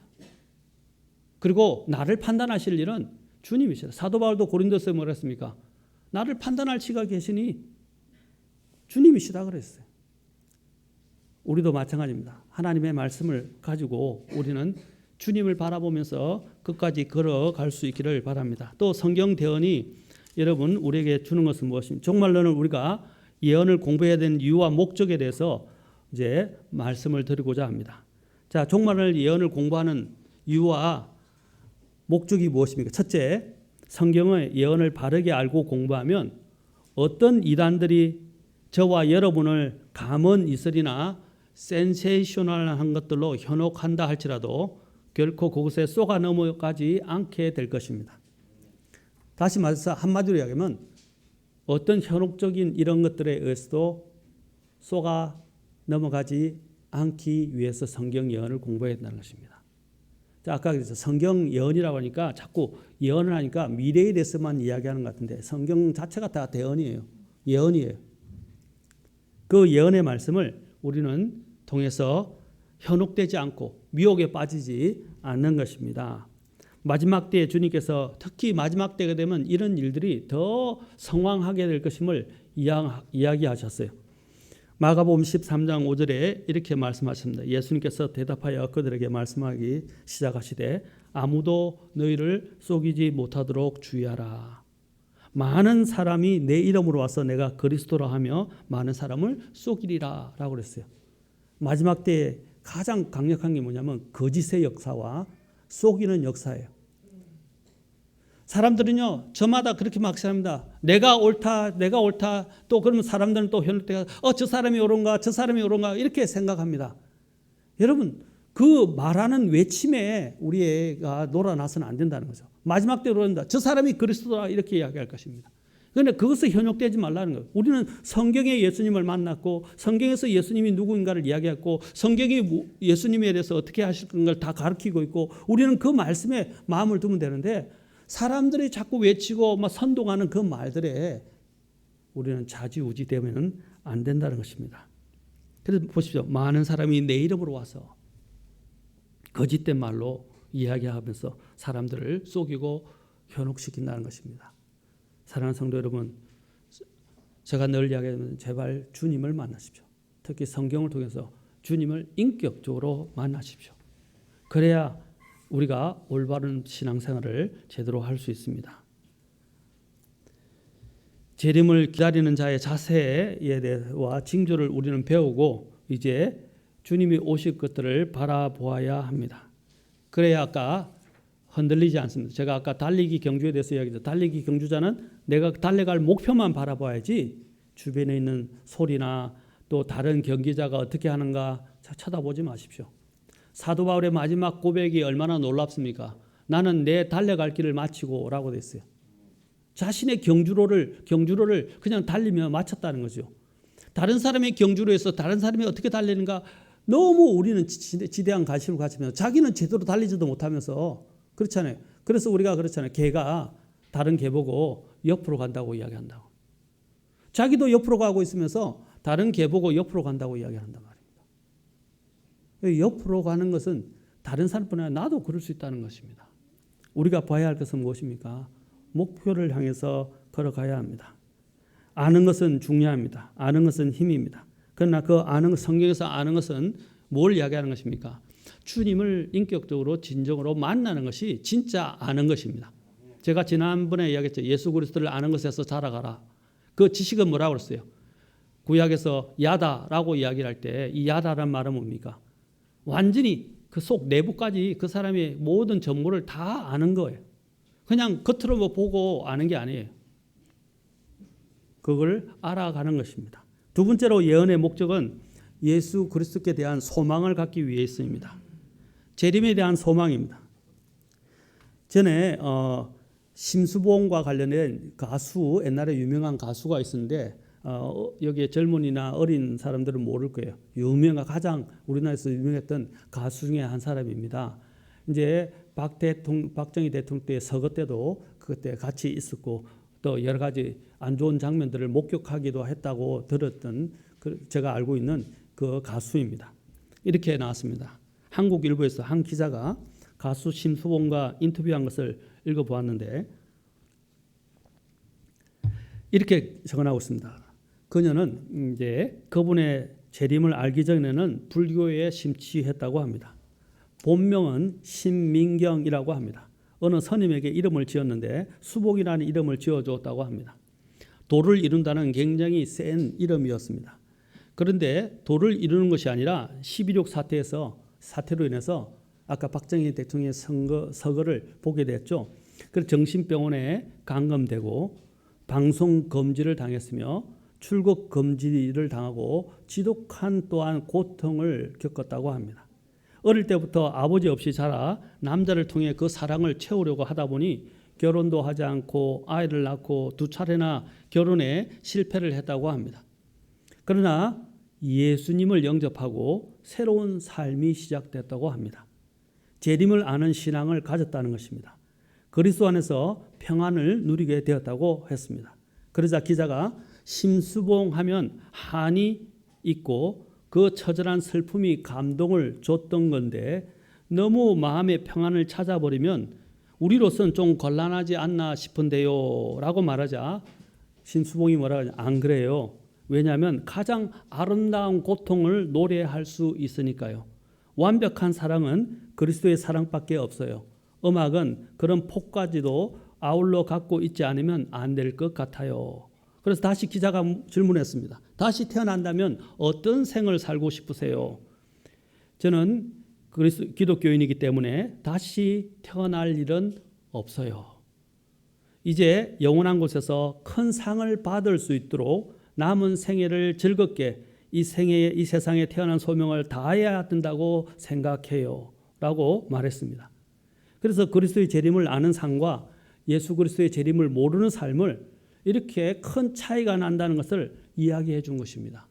그리고 나를 판단하실 일은 주님이시다. 사도 바울도 고린도서에 뭐라 했습니까? 나를 판단할 치가 계시니 주님이시다 그랬어요. 우리도 마찬가지입니다. 하나님의 말씀을 가지고 우리는 주님을 바라보면서 끝까지 걸어갈 수 있기를 바랍니다. 또 성경 대언이 여러분 우리에게 주는 것은 무엇입니까? 종말론은 우리가 예언을 공부해야 되는 이유와 목적에 대해서 이제 말씀을 드리고자 합니다. 자, 종말을 예언을 공부하는 이유와 목적이 무엇입니까? 첫째, 성경의 예언을 바르게 알고 공부하면 어떤 이단들이 저와 여러분을 감언 이설이나 센세이셔널한 것들로 현혹한다 할지라도 결코 그것에 쏘가 넘어가지 않게 될 것입니다. 다시 말해서 한마디로 이야기하면 어떤 현혹적인 이런 것들에 의해서도 쏘가 넘어가지 않기 위해서 성경 예언을 공부해야 된다는 것입니다. 자, 아까 그래서 성경 예언이라고 하니까 자꾸 예언을 하니까 미래에 대해서만 이야기하는 것 같은데 성경 자체가 다 대언이에요. 예언이에요. 그 예언의 말씀을 우리는 통해서 현혹되지 않고 미혹에 빠지지 않는 것입니다. 마지막 때에 주님께서 특히 마지막 때가 되면 이런 일들이 더 성황하게 될 것임을 이야기하셨어요. 마가복음 13장 5절에 이렇게 말씀하십니다. 예수님께서 대답하여 그들에게 말씀하기 시작하시되 아무도 너희를 속이지 못하도록 주의하라. 많은 사람이 내 이름으로 와서 내가 그리스도라 하며 많은 사람을 속이리라 라고 그랬어요. 마지막 때에 가장 강력한 게 뭐냐면 거짓의 역사와 속이는 역사예요. 사람들은요 저마다 그렇게 막 생각합니다. 내가 옳다 내가 옳다. 또 그러면 사람들은 또 현혹돼서 저 사람이 옳은가 저 사람이 옳은가 이렇게 생각합니다. 여러분 그 말하는 외침에 우리가 놀아나서는 안 된다는 거죠. 마지막 때로 그런다. 저 사람이 그리스도다 이렇게 이야기할 것입니다. 그런데 그것에 현혹되지 말라는 거예요. 우리는 성경에 예수님을 만났고 성경에서 예수님이 누구인가를 이야기했고 성경이 예수님에 대해서 어떻게 하실 건가를 다 가르치고 있고 우리는 그 말씀에 마음을 두면 되는데 사람들이 자꾸 외치고 막 선동하는 그 말들에 우리는 좌지우지 되면 안 된다는 것입니다. 그래서 보십시오. 많은 사람이 내 이름으로 와서 거짓된 말로 이야기하면서 사람들을 속이고 현혹시킨다는 것입니다. 사랑하는 성도 여러분, 제가 늘 이야기하면 제발 주님을 만나십시오. 특히 성경을 통해서 주님을 인격적으로 만나십시오. 그래야 우리가 올바른 신앙생활을 제대로 할 수 있습니다. 재림을 기다리는 자의 자세에 대해서와 징조를 우리는 배우고 이제 주님이 오실 것들을 바라보아야 합니다. 그래야 아까 흔들리지 않습니다. 제가 아까 달리기 경주에 대해서 이야기했죠. 달리기 경주자는 내가 달려갈 목표만 바라봐야지 주변에 있는 소리나 또 다른 경기자가 어떻게 하는가 쳐다보지 마십시오. 사도 바울의 마지막 고백이 얼마나 놀랍습니까? 나는 내 달려갈 길을 마치고 라고 됐어요. 자신의 경주로를 그냥 달리며 마쳤다는 거죠. 다른 사람의 경주로에서 다른 사람이 어떻게 달리는가 너무 우리는 지대한 관심을 가지면서 자기는 제대로 달리지도 못하면서 그렇잖아요. 그래서 우리가 그렇잖아요. 개가 다른 개 보고 옆으로 간다고 이야기한다고. 자기도 옆으로 가고 있으면서 다른 개 보고 옆으로 간다고 이야기한단 말입니다. 옆으로 가는 것은 다른 사람뿐 아니라 나도 그럴 수 있다는 것입니다. 우리가 봐야 할 것은 무엇입니까? 목표를 향해서 걸어가야 합니다. 아는 것은 중요합니다. 아는 것은 힘입니다. 그러나 그 아는 성경에서 아는 것은 뭘 이야기하는 것입니까? 주님을 인격적으로 진정으로 만나는 것이 진짜 아는 것입니다. 제가 지난번에 이야기했죠. 예수 그리스도를 아는 것에서 자라가라. 그 지식은 뭐라고 그랬어요? 구약에서 야다라고 이야기를 할 때 이 야다란 말은 뭡니까? 완전히 그 속 내부까지 그 사람의 모든 정보를 다 아는 거예요. 그냥 겉으로 뭐 보고 아는 게 아니에요. 그걸 알아가는 것입니다. 두 번째로 예언의 목적은 예수 그리스도께 대한 소망을 갖기 위해서입니다. 재림에 대한 소망입니다. 전에 심수봉과 관련된 가수, 옛날에 유명한 가수가 있었는데 여기에 젊은이나 어린 사람들은 모를 거예요. 가장 우리나라에서 유명했던 가수 중에 한 사람입니다. 이제 박정희 대통령 때 서거 때도 그때 같이 있었고 또 여러 가지 안 좋은 장면들을 목격하기도 했다고 들었던 제가 알고 있는 그 가수입니다. 이렇게 나왔습니다. 한국 일보에서 한 기자가 가수 심수봉과 인터뷰한 것을 읽어보았는데 이렇게 적어나오고 있습니다. 그녀는 이제 그분의 재림을 알기 전에는 불교에 심취했다고 합니다. 본명은 신민경이라고 합니다. 어느 스님에게 이름을 지었는데 수복이라는 이름을 지어줬다고 합니다. 도를 이룬다는 굉장히 센 이름이었습니다. 그런데 도를 이루는 것이 아니라 12.6 사태로 인해서 아까 박정희 대통령의 서거를 보게 됐죠. 그래서 정신병원에 감금되고 방송 금지를 당했으며 출국 금지를 당하고 지독한 또한 고통을 겪었다고 합니다. 어릴 때부터 아버지 없이 자라 남자를 통해 그 사랑을 채우려고 하다 보니 결혼도 하지 않고 아이를 낳고 2차례나 결혼에 실패를 했다고 합니다. 그러나 예수님을 영접하고 새로운 삶이 시작됐다고 합니다. 재림을 아는 신앙을 가졌다는 것입니다. 그리스도 안에서 평안을 누리게 되었다고 했습니다. 그러자 기자가 심수봉 하면 한이 있고 그 처절한 슬픔이 감동을 줬던 건데 너무 마음의 평안을 찾아버리면 우리로서는 좀 곤란하지 않나 싶은데요 라고 말하자 심수봉이 뭐라고 하냐, 안 그래요. 왜냐하면 가장 아름다운 고통을 노래할 수 있으니까요. 완벽한 사랑은 그리스도의 사랑밖에 없어요. 음악은 그런 폭까지도 아울러 갖고 있지 않으면 안 될 것 같아요. 그래서 다시 기자가 질문했습니다. 다시 태어난다면 어떤 생을 살고 싶으세요? 저는 기독교인이기 때문에 다시 태어날 일은 없어요. 이제 영원한 곳에서 큰 상을 받을 수 있도록 남은 생애를 즐겁게 이 세상에 태어난 소명을 다해야 된다고 생각해요 라고 말했습니다. 그래서 그리스도의 재림을 아는 삶과 예수 그리스도의 재림을 모르는 삶을 이렇게 큰 차이가 난다는 것을 이야기해 준 것입니다.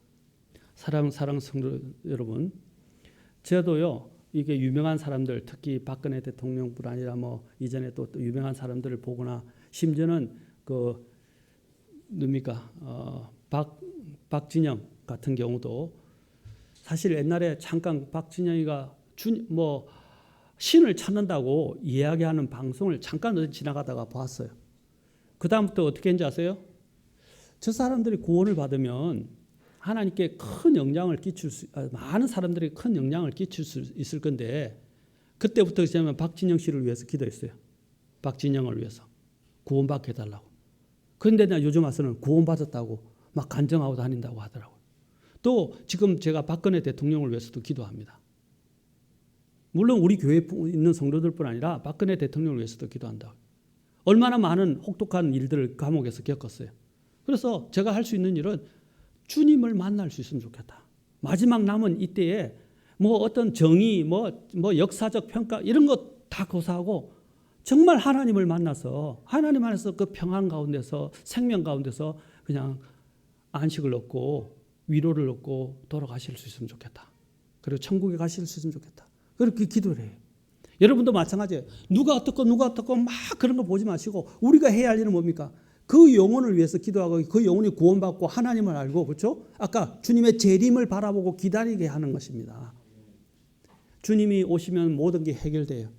사랑 성도 여러분, 저도요 이게 유명한 사람들, 특히 박근혜 대통령뿐 아니라 뭐 이전에 또 유명한 사람들을 보거나 심지어는 박진영 같은 경우도 사실 옛날에 잠깐 박진영이가 신을 찾는다고 이야기하는 방송을 잠깐 지나가다가 봤어요. 그 다음부터 어떻게 했는지 아세요? 저 사람들이 구원을 받으면 하나님께 큰 영향을 많은 사람들이 큰 영향을 끼칠 수 있을 건데 그때부터 시작하면 박진영 씨를 위해서 기도했어요. 박진영을 위해서 구원받게 해달라고. 그런데 요즘 와서는 구원받았다고 막 간증하고 다닌다고 하더라고요. 또 지금 제가 박근혜 대통령을 위해서도 기도합니다. 물론 우리 교회에 있는 성도들뿐 아니라 박근혜 대통령을 위해서도 기도한다고. 얼마나 많은 혹독한 일들을 감옥에서 겪었어요. 그래서 제가 할 수 있는 일은 주님을 만날 수 있으면 좋겠다. 마지막 남은 이때에 뭐 어떤 정의, 뭐 역사적 평가 이런 것 다 고사하고 정말 하나님을 만나서 하나님 안에서 그 평안 가운데서 생명 가운데서 그냥 안식을 얻고 위로를 얻고 돌아가실 수 있으면 좋겠다. 그리고 천국에 가실 수 있으면 좋겠다. 그렇게 기도를 해요. 여러분도 마찬가지예요. 누가 어떻고 막 그런 거 보지 마시고 우리가 해야 할 일은 뭡니까? 그 영혼을 위해서 기도하고 그 영혼이 구원받고 하나님을 알고 그렇죠? 아까 주님의 재림을 바라보고 기다리게 하는 것입니다. 주님이 오시면 모든 게 해결돼요.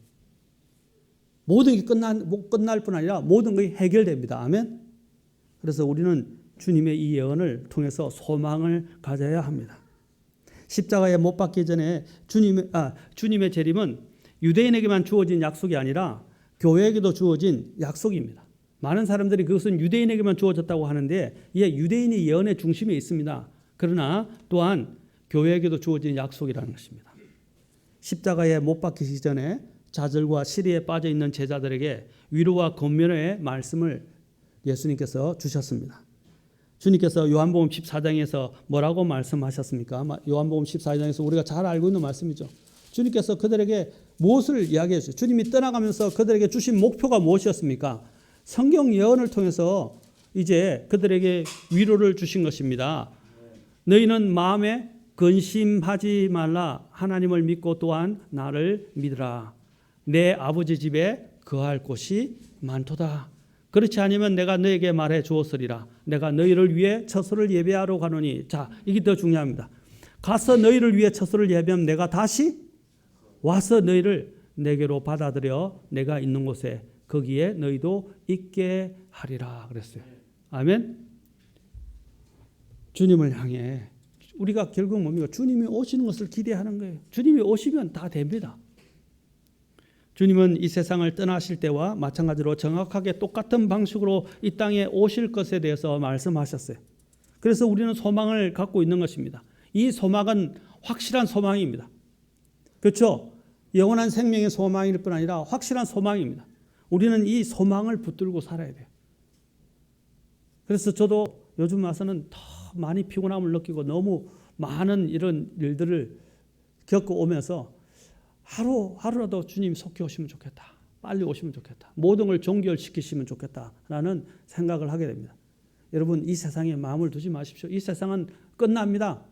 모든 게 끝날 뿐 아니라 모든 게 해결됩니다. 아멘. 그래서 우리는 주님의 이 예언을 통해서 소망을 가져야 합니다. 십자가에 못 박기 전에 주님의 재림은 유대인에게만 주어진 약속이 아니라 교회에게도 주어진 약속입니다. 많은 사람들이 그것은 유대인에게만 주어졌다고 하는데 이게 유대인의 예언의 중심에 있습니다. 그러나 또한 교회에게도 주어진 약속이라는 것입니다. 십자가에 못 박히기 전에 좌절과 시리에 빠져 있는 제자들에게 위로와 권면의 말씀을 예수님께서 주셨습니다. 주님께서 요한복음 14장에서 뭐라고 말씀하셨습니까? 요한복음 14장에서 우리가 잘 알고 있는 말씀이죠. 주님께서 그들에게 무엇을 이야기했어요? 주님이 떠나가면서 그들에게 주신 목표가 무엇이었습니까? 성경 예언을 통해서 이제 그들에게 위로를 주신 것입니다. 너희는 마음에 근심하지 말라. 하나님을 믿고 또한 나를 믿으라. 내 아버지 집에 거할 곳이 많도다. 그렇지 않으면 내가 너에게 말해 주었으리라. 내가 너희를 위해 처소를 예배하러 가노니. 자, 이게 더 중요합니다. 가서 너희를 위해 처소를 예배하면 내가 다시 와서 너희를 내게로 받아들여 내가 있는 곳에 거기에 너희도 있게 하리라 그랬어요. 아멘. 주님을 향해 우리가 결국 뭡니까? 주님이 오시는 것을 기대하는 거예요. 주님이 오시면 다 됩니다. 주님은 이 세상을 떠나실 때와 마찬가지로 정확하게 똑같은 방식으로 이 땅에 오실 것에 대해서 말씀하셨어요. 그래서 우리는 소망을 갖고 있는 것입니다. 이 소망은 확실한 소망입니다. 그렇죠? 영원한 생명의 소망일 뿐 아니라 확실한 소망입니다. 우리는 이 소망을 붙들고 살아야 돼요. 그래서 저도 요즘 와서는 더 많이 피곤함을 느끼고 너무 많은 이런 일들을 겪어오면서 하루라도 주님 속히 오시면 좋겠다. 빨리 오시면 좋겠다. 모든 걸 종결시키시면 좋겠다라는 생각을 하게 됩니다. 여러분, 이 세상에 마음을 두지 마십시오. 이 세상은 끝납니다.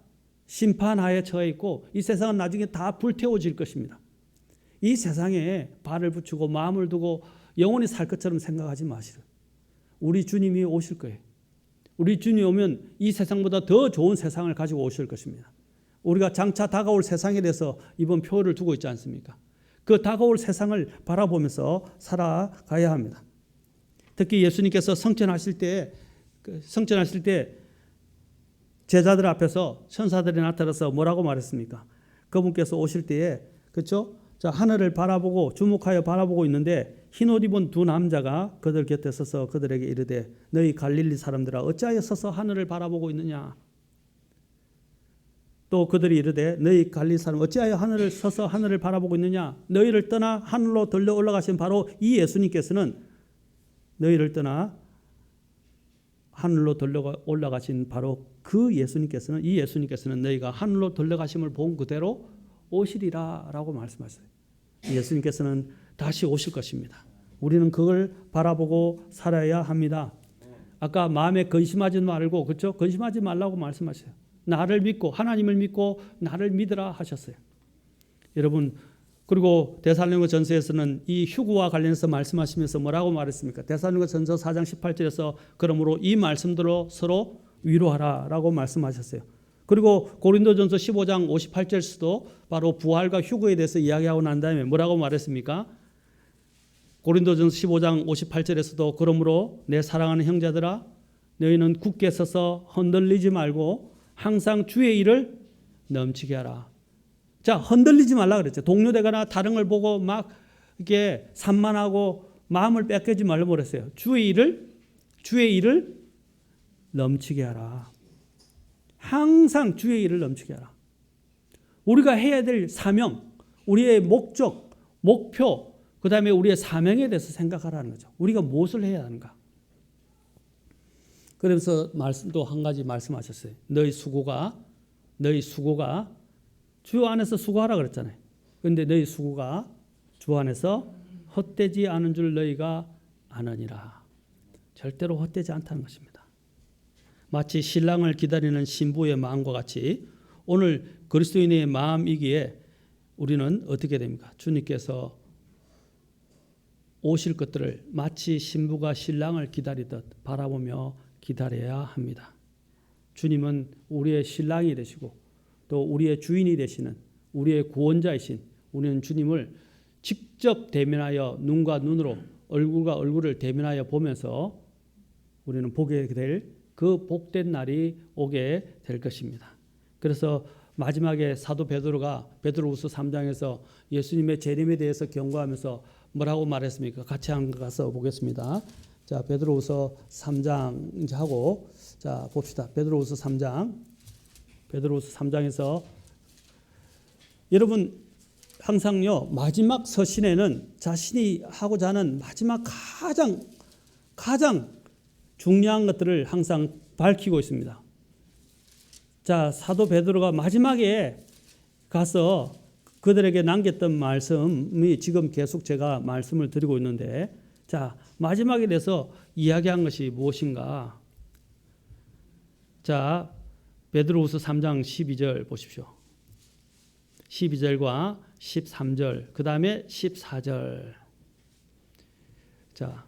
심판하에 처해 있고 이 세상은 나중에 다 불태워질 것입니다. 이 세상에 발을 붙이고 마음을 두고 영원히 살 것처럼 생각하지 마시라. 우리 주님이 오실 거예요. 우리 주님이 오면 이 세상보다 더 좋은 세상을 가지고 오실 것입니다. 우리가 장차 다가올 세상에 대해서 이번 표를 두고 있지 않습니까? 그 다가올 세상을 바라보면서 살아가야 합니다. 특히 예수님께서 성천하실 때 제자들 앞에서 천사들이 나타나서 뭐라고 말했습니까? 그분께서 오실 때에 그렇죠? 자, 하늘을 바라보고 주목하여 바라보고 있는데 흰옷 입은 두 남자가 그들 곁에 서서 그들에게 이르되 너희 갈릴리 사람들아 어찌하여 서서 하늘을 바라보고 있느냐? 또 그들이 이르되 너희 갈릴리 사람 어찌하여 하늘을 서서 하늘을 바라보고 있느냐? 너희를 떠나 하늘로 들려 올라가신 바로 이 예수님께서는 너희를 떠나 하늘로 들려 올라가신 바로 그 예수님께서는 이 예수님께서는 너희가 하늘로 들려가심을 본 그대로 오시리라라고 말씀하셨어요. 예수님께서는 다시 오실 것입니다. 우리는 그걸 바라보고 살아야 합니다. 아까 마음에 근심하지 말고 그렇죠? 근심하지 말라고 말씀하셨어요. 나를 믿고 하나님을 믿고 나를 믿으라 하셨어요. 여러분 그리고 데살로니가 전서에서는 이 휴거와 관련해서 말씀하시면서 뭐라고 말했습니까? 데살로니가 전서 4장 18절에서 그러므로 이 말씀대로 서로 위로하라라고 말씀하셨어요. 그리고 고린도전서 15장 58절에서도 바로 부활과 휴거에 대해서 이야기하고 난 다음에 뭐라고 말했습니까? 고린도전서 15장 58절에서도 그러므로 내 사랑하는 형제들아 너희는 굳게 서서 흔들리지 말고 항상 주의 일을 넘치게 하라. 자, 흔들리지 말라 그랬죠. 동료되거나 다른 걸 보고 막 이렇게 산만하고 마음을 뺏기지 말라고 그랬어요. 주의 일을 넘치게 하라. 항상 주의 일을 넘치게 하라. 우리가 해야 될 사명, 우리의 목적, 목표, 그 다음에 우리의 사명에 대해서 생각하라는 거죠. 우리가 무엇을 해야 하는가. 그러면서 말씀도 한 가지 말씀하셨어요. 너희 수고가 주 안에서 수고하라 그랬잖아요. 그런데 너희 수고가 주 안에서 헛되지 않은 줄 너희가 아느니라. 절대로 헛되지 않다는 것입니다. 마치 신랑을 기다리는 신부의 마음과 같이 오늘 그리스도인의 마음이기에 우리는 어떻게 됩니까? 주님께서 오실 것들을 마치 신부가 신랑을 기다리듯 바라보며 기다려야 합니다. 주님은 우리의 신랑이 되시고 또 우리의 주인이 되시는 우리의 구원자이신 우리는 주님을 직접 대면하여 눈과 눈으로 얼굴과 얼굴을 대면하여 보면서 우리는 보게 될 그 복된 날이 오게 될 것입니다. 그래서 마지막에 사도 베드로가 베드로후서 3장에서 예수님의 재림에 대해서 경고하면서 뭐라고 말했습니까? 같이 한번 가서 보겠습니다. 자, 베드로후서 3장 이제 하고 자, 봅시다. 베드로후서 3장에서 여러분 항상요 마지막 서신에는 자신이 하고자 하는 마지막 가장 중요한 것들을 항상 밝히고 있습니다. 자, 사도 베드로가 마지막에 가서 그들에게 남겼던 말씀이 지금 계속 제가 말씀을 드리고 있는데 자, 마지막에 대해서 이야기한 것이 무엇인가? 자, 베드로후서 3장 12절 보십시오. 12절과 13절, 그 다음에 14절. 자,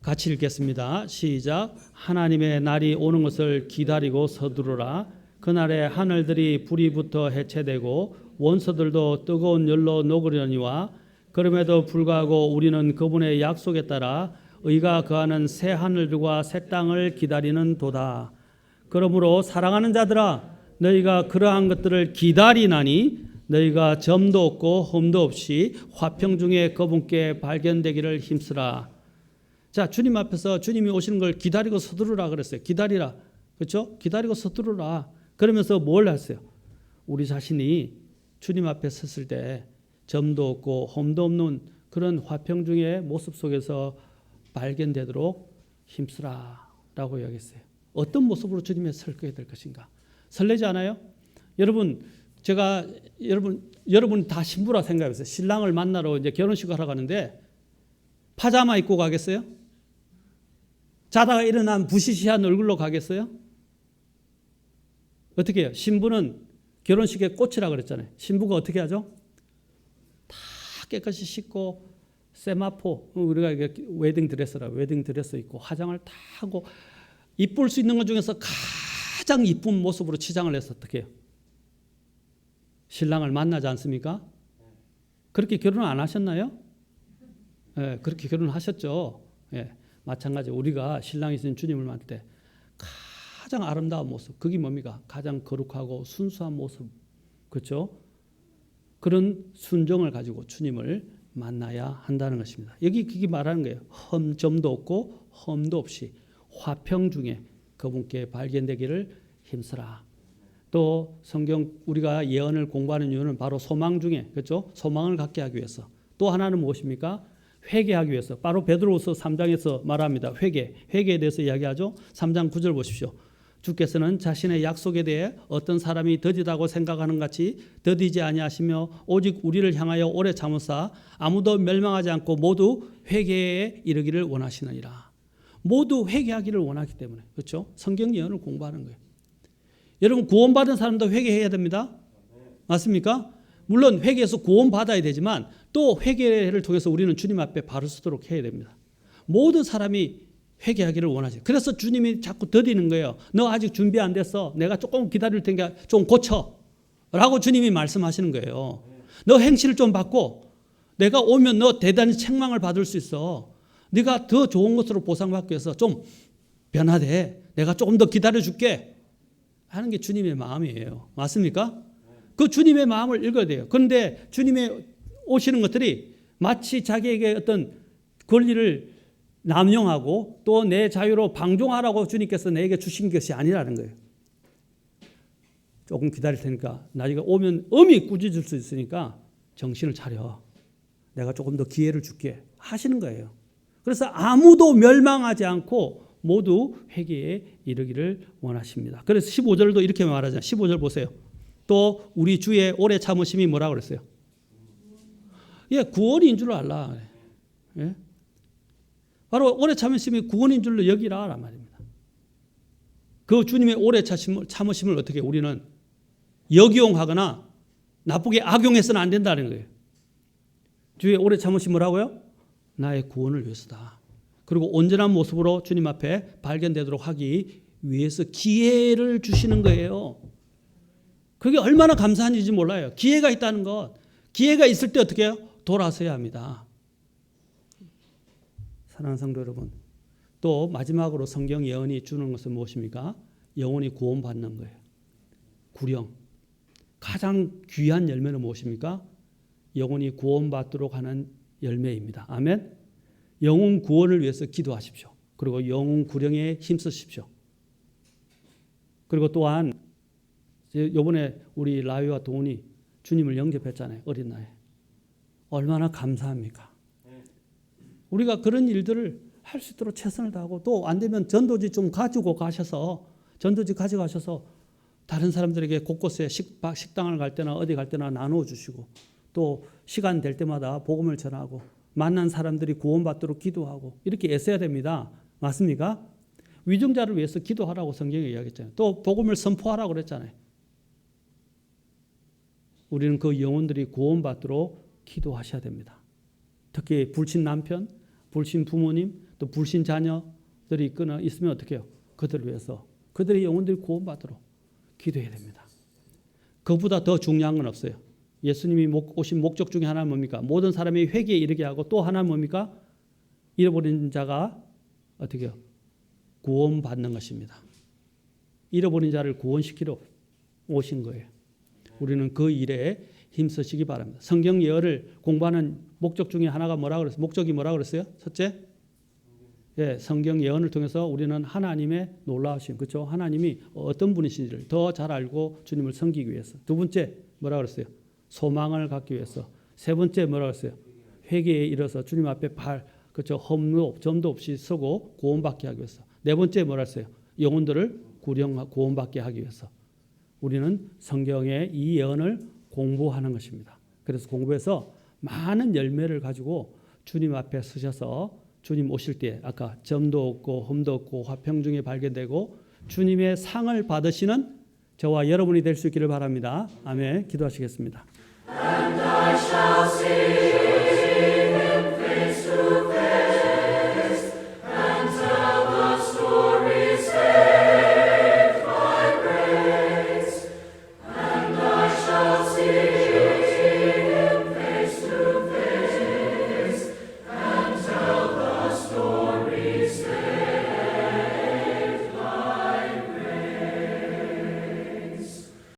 같이 읽겠습니다. 시작. 하나님의 날이 오는 것을 기다리고 서두르라. 그날에 하늘들이 불이 붙어 해체되고 원소들도 뜨거운 열로 녹으려니와 그럼에도 불구하고 우리는 그분의 약속에 따라 의가 거하는 새 하늘들과 새 땅을 기다리는 도다. 그러므로 사랑하는 자들아 너희가 그러한 것들을 기다리나니 너희가 점도 없고 흠도 없이 화평 중에 그분께 발견되기를 힘쓰라. 자, 주님 앞에서 주님이 오시는 걸 기다리고 서두르라 그랬어요. 기다리라. 그렇죠? 기다리고 서두르라. 그러면서 뭘 했어요? 우리 자신이 주님 앞에 섰을 때 점도 없고 흠도 없는 그런 화평 중의 모습 속에서 발견되도록 힘쓰라라고 이야기했어요. 어떤 모습으로 주님의 설거게 될 것인가? 설레지 않아요? 여러분, 제가 여러분 다 신부라 생각해보세요. 신랑을 만나러 이제 결혼식을 하러 가는데 파자마 입고 가겠어요? 자다가 일어난 부시시한 얼굴로 가겠어요? 어떻게 해요? 신부는 결혼식의 꽃이라 그랬잖아요. 신부가 어떻게 하죠? 다 깨끗이 씻고 세마포, 우리가 웨딩 드레스 입고 화장을 다 하고 이쁠 수 있는 것 중에서 가장 이쁜 모습으로 치장을 해서 어떻게 해요? 신랑을 만나지 않습니까? 그렇게 결혼 안 하셨나요? 예, 그렇게 결혼하셨죠. 예, 마찬가지 우리가 신랑이 있는 주님을 만날 때 가장 아름다운 모습, 그게 뭡니까? 가장 거룩하고 순수한 모습, 그렇죠? 그런 순종을 가지고 주님을 만나야 한다는 것입니다. 여기 그게 말하는 거예요. 점도 없고 흠도 없이 화평 중에 그분께 발견되기를 힘쓰라. 또 성경 우리가 예언을 공부하는 이유는 바로 소망 중에, 그렇죠? 소망을 갖게 하기 위해서. 또 하나는 무엇입니까? 회개하기 위해서. 바로 베드로후서 3장에서 말합니다. 회개에 대해서 이야기하죠. 3장 9절 보십시오. 주께서는 자신의 약속에 대해 어떤 사람이 더디다고 생각하는 같이 더디지 아니하시며 오직 우리를 향하여 오래 참으사 아무도 멸망하지 않고 모두 회개에 이르기를 원하시느니라. 모두 회개하기를 원하기 때문에, 그렇죠? 성경 예언을 공부하는 거예요. 여러분 구원받은 사람도 회개해야 됩니다. 맞습니까? 물론 회개해서 구원받아야 되지만 또 회개를 통해서 우리는 주님 앞에 바로 서도록 해야 됩니다. 모든 사람이 회개하기를 원하죠. 그래서 주님이 자꾸 더디는 거예요. 너 아직 준비 안 됐어. 내가 조금 기다릴 테니까 좀 고쳐. 라고 주님이 말씀하시는 거예요. 너 행실을 좀 바꿔. 내가 오면 너 대단히 책망을 받을 수 있어. 네가 더 좋은 것으로 보상받기 위해서 좀 변화돼. 내가 조금 더 기다려줄게. 하는 게 주님의 마음이에요. 맞습니까? 그 주님의 마음을 읽어야 돼요. 그런데 주님의 오시는 것들이 마치 자기에게 어떤 권리를 남용하고 또 내 자유로 방종하라고 주님께서 내게 주신 것이 아니라는 거예요. 조금 기다릴 테니까 나중에 오면 엄히 꾸짖을 수 있으니까 정신을 차려. 내가 조금 더 기회를 줄게 하시는 거예요. 그래서 아무도 멸망하지 않고 모두 회개에 이르기를 원하십니다. 그래서 15절도 이렇게 말하잖아요. 15절 보세요. 또 우리 주의 오래 참으심이 뭐라고 그랬어요? 예, 구원인 줄 알라. 예? 바로 오래 참으심이 구원인 줄로 여기라란 말입니다. 그 주님의 오래 참으심을 어떻게 우리는 역이용하거나 나쁘게 악용해서는 안 된다는 거예요. 주의 오래 참으심 뭐라고요? 나의 구원을 위해서다. 그리고 온전한 모습으로 주님 앞에 발견되도록 하기 위해서 기회를 주시는 거예요. 그게 얼마나 감사한 일인지 몰라요. 기회가 있다는 것. 기회가 있을 때 어떻게 해요? 돌아서야 합니다. 사랑하는 성도 여러분, 또 마지막으로 성경 예언이 주는 것은 무엇입니까? 영혼이 구원받는 거예요. 구령. 가장 귀한 열매는 무엇입니까? 영혼이 구원받도록 하는 열매입니다. 아멘. 영혼 구원을 위해서 기도하십시오. 그리고 영혼 구령에 힘쓰십시오. 그리고 또한 이번에 우리 라위와 도훈이 주님을 영접했잖아요. 어린 나이에. 얼마나 감사합니까? 우리가 그런 일들을 할 수 있도록 최선을 다하고 또 안 되면 전도지 좀 가지고 가셔서 전도지 가져가셔서 다른 사람들에게 곳곳에 식당을 갈 때나 어디 갈 때나 나누어 주시고 또 시간 될 때마다 복음을 전하고 만난 사람들이 구원받도록 기도하고 이렇게 애써야 됩니다. 맞습니까? 위증자를 위해서 기도하라고 성경에 이야기했잖아요. 또 복음을 선포하라고 그랬잖아요. 우리는 그 영혼들이 구원받도록 기도하셔야 됩니다. 특히 불신 남편, 불신 부모님, 또 불신 자녀들이 있으면 어떻게 해요? 그들을 위해서 그들의 영혼들이 구원받도록 기도해야 됩니다. 그보다 더 중요한 건 없어요. 예수님이 오신 목적 중에 하나는 뭡니까? 모든 사람이 회개에 이르게 하고 또 하나는 뭡니까? 잃어버린 자가 어떻게 해요? 구원받는 것입니다. 잃어버린 자를 구원시키러 오신 거예요. 우리는 그 일에 힘쓰시기 바랍니다. 성경 예언을 공부하는 목적 중에 하나가 뭐라고 그랬어요? 목적이 뭐라고 그랬어요? 첫째, 예, 성경 예언을 통해서 우리는 하나님의 놀라우심, 그렇죠? 하나님이 어떤 분이신지를 더 잘 알고 주님을 섬기기 위해서. 두 번째 뭐라고 그랬어요? 소망을 갖기 위해서. 세 번째 뭐라고 그랬어요? 회개에 이르러서 주님 앞에 그렇죠? 험도 점도 없이 서고 구원받게 하기 위해서. 네 번째 뭐라 했어요? 영혼들을 구원받게 하기 위해서. 우리는 성경의 이 예언을 공부하는 것입니다. 그래서 공부해서 많은 열매를 가지고 주님 앞에 서셔서 주님 오실 때 아까 점도 없고 흠도 없고 화평 중에 발견되고 주님의 상을 받으시는 저와 여러분이 될 수 있기를 바랍니다. 아멘. 기도하시겠습니다. And I shall see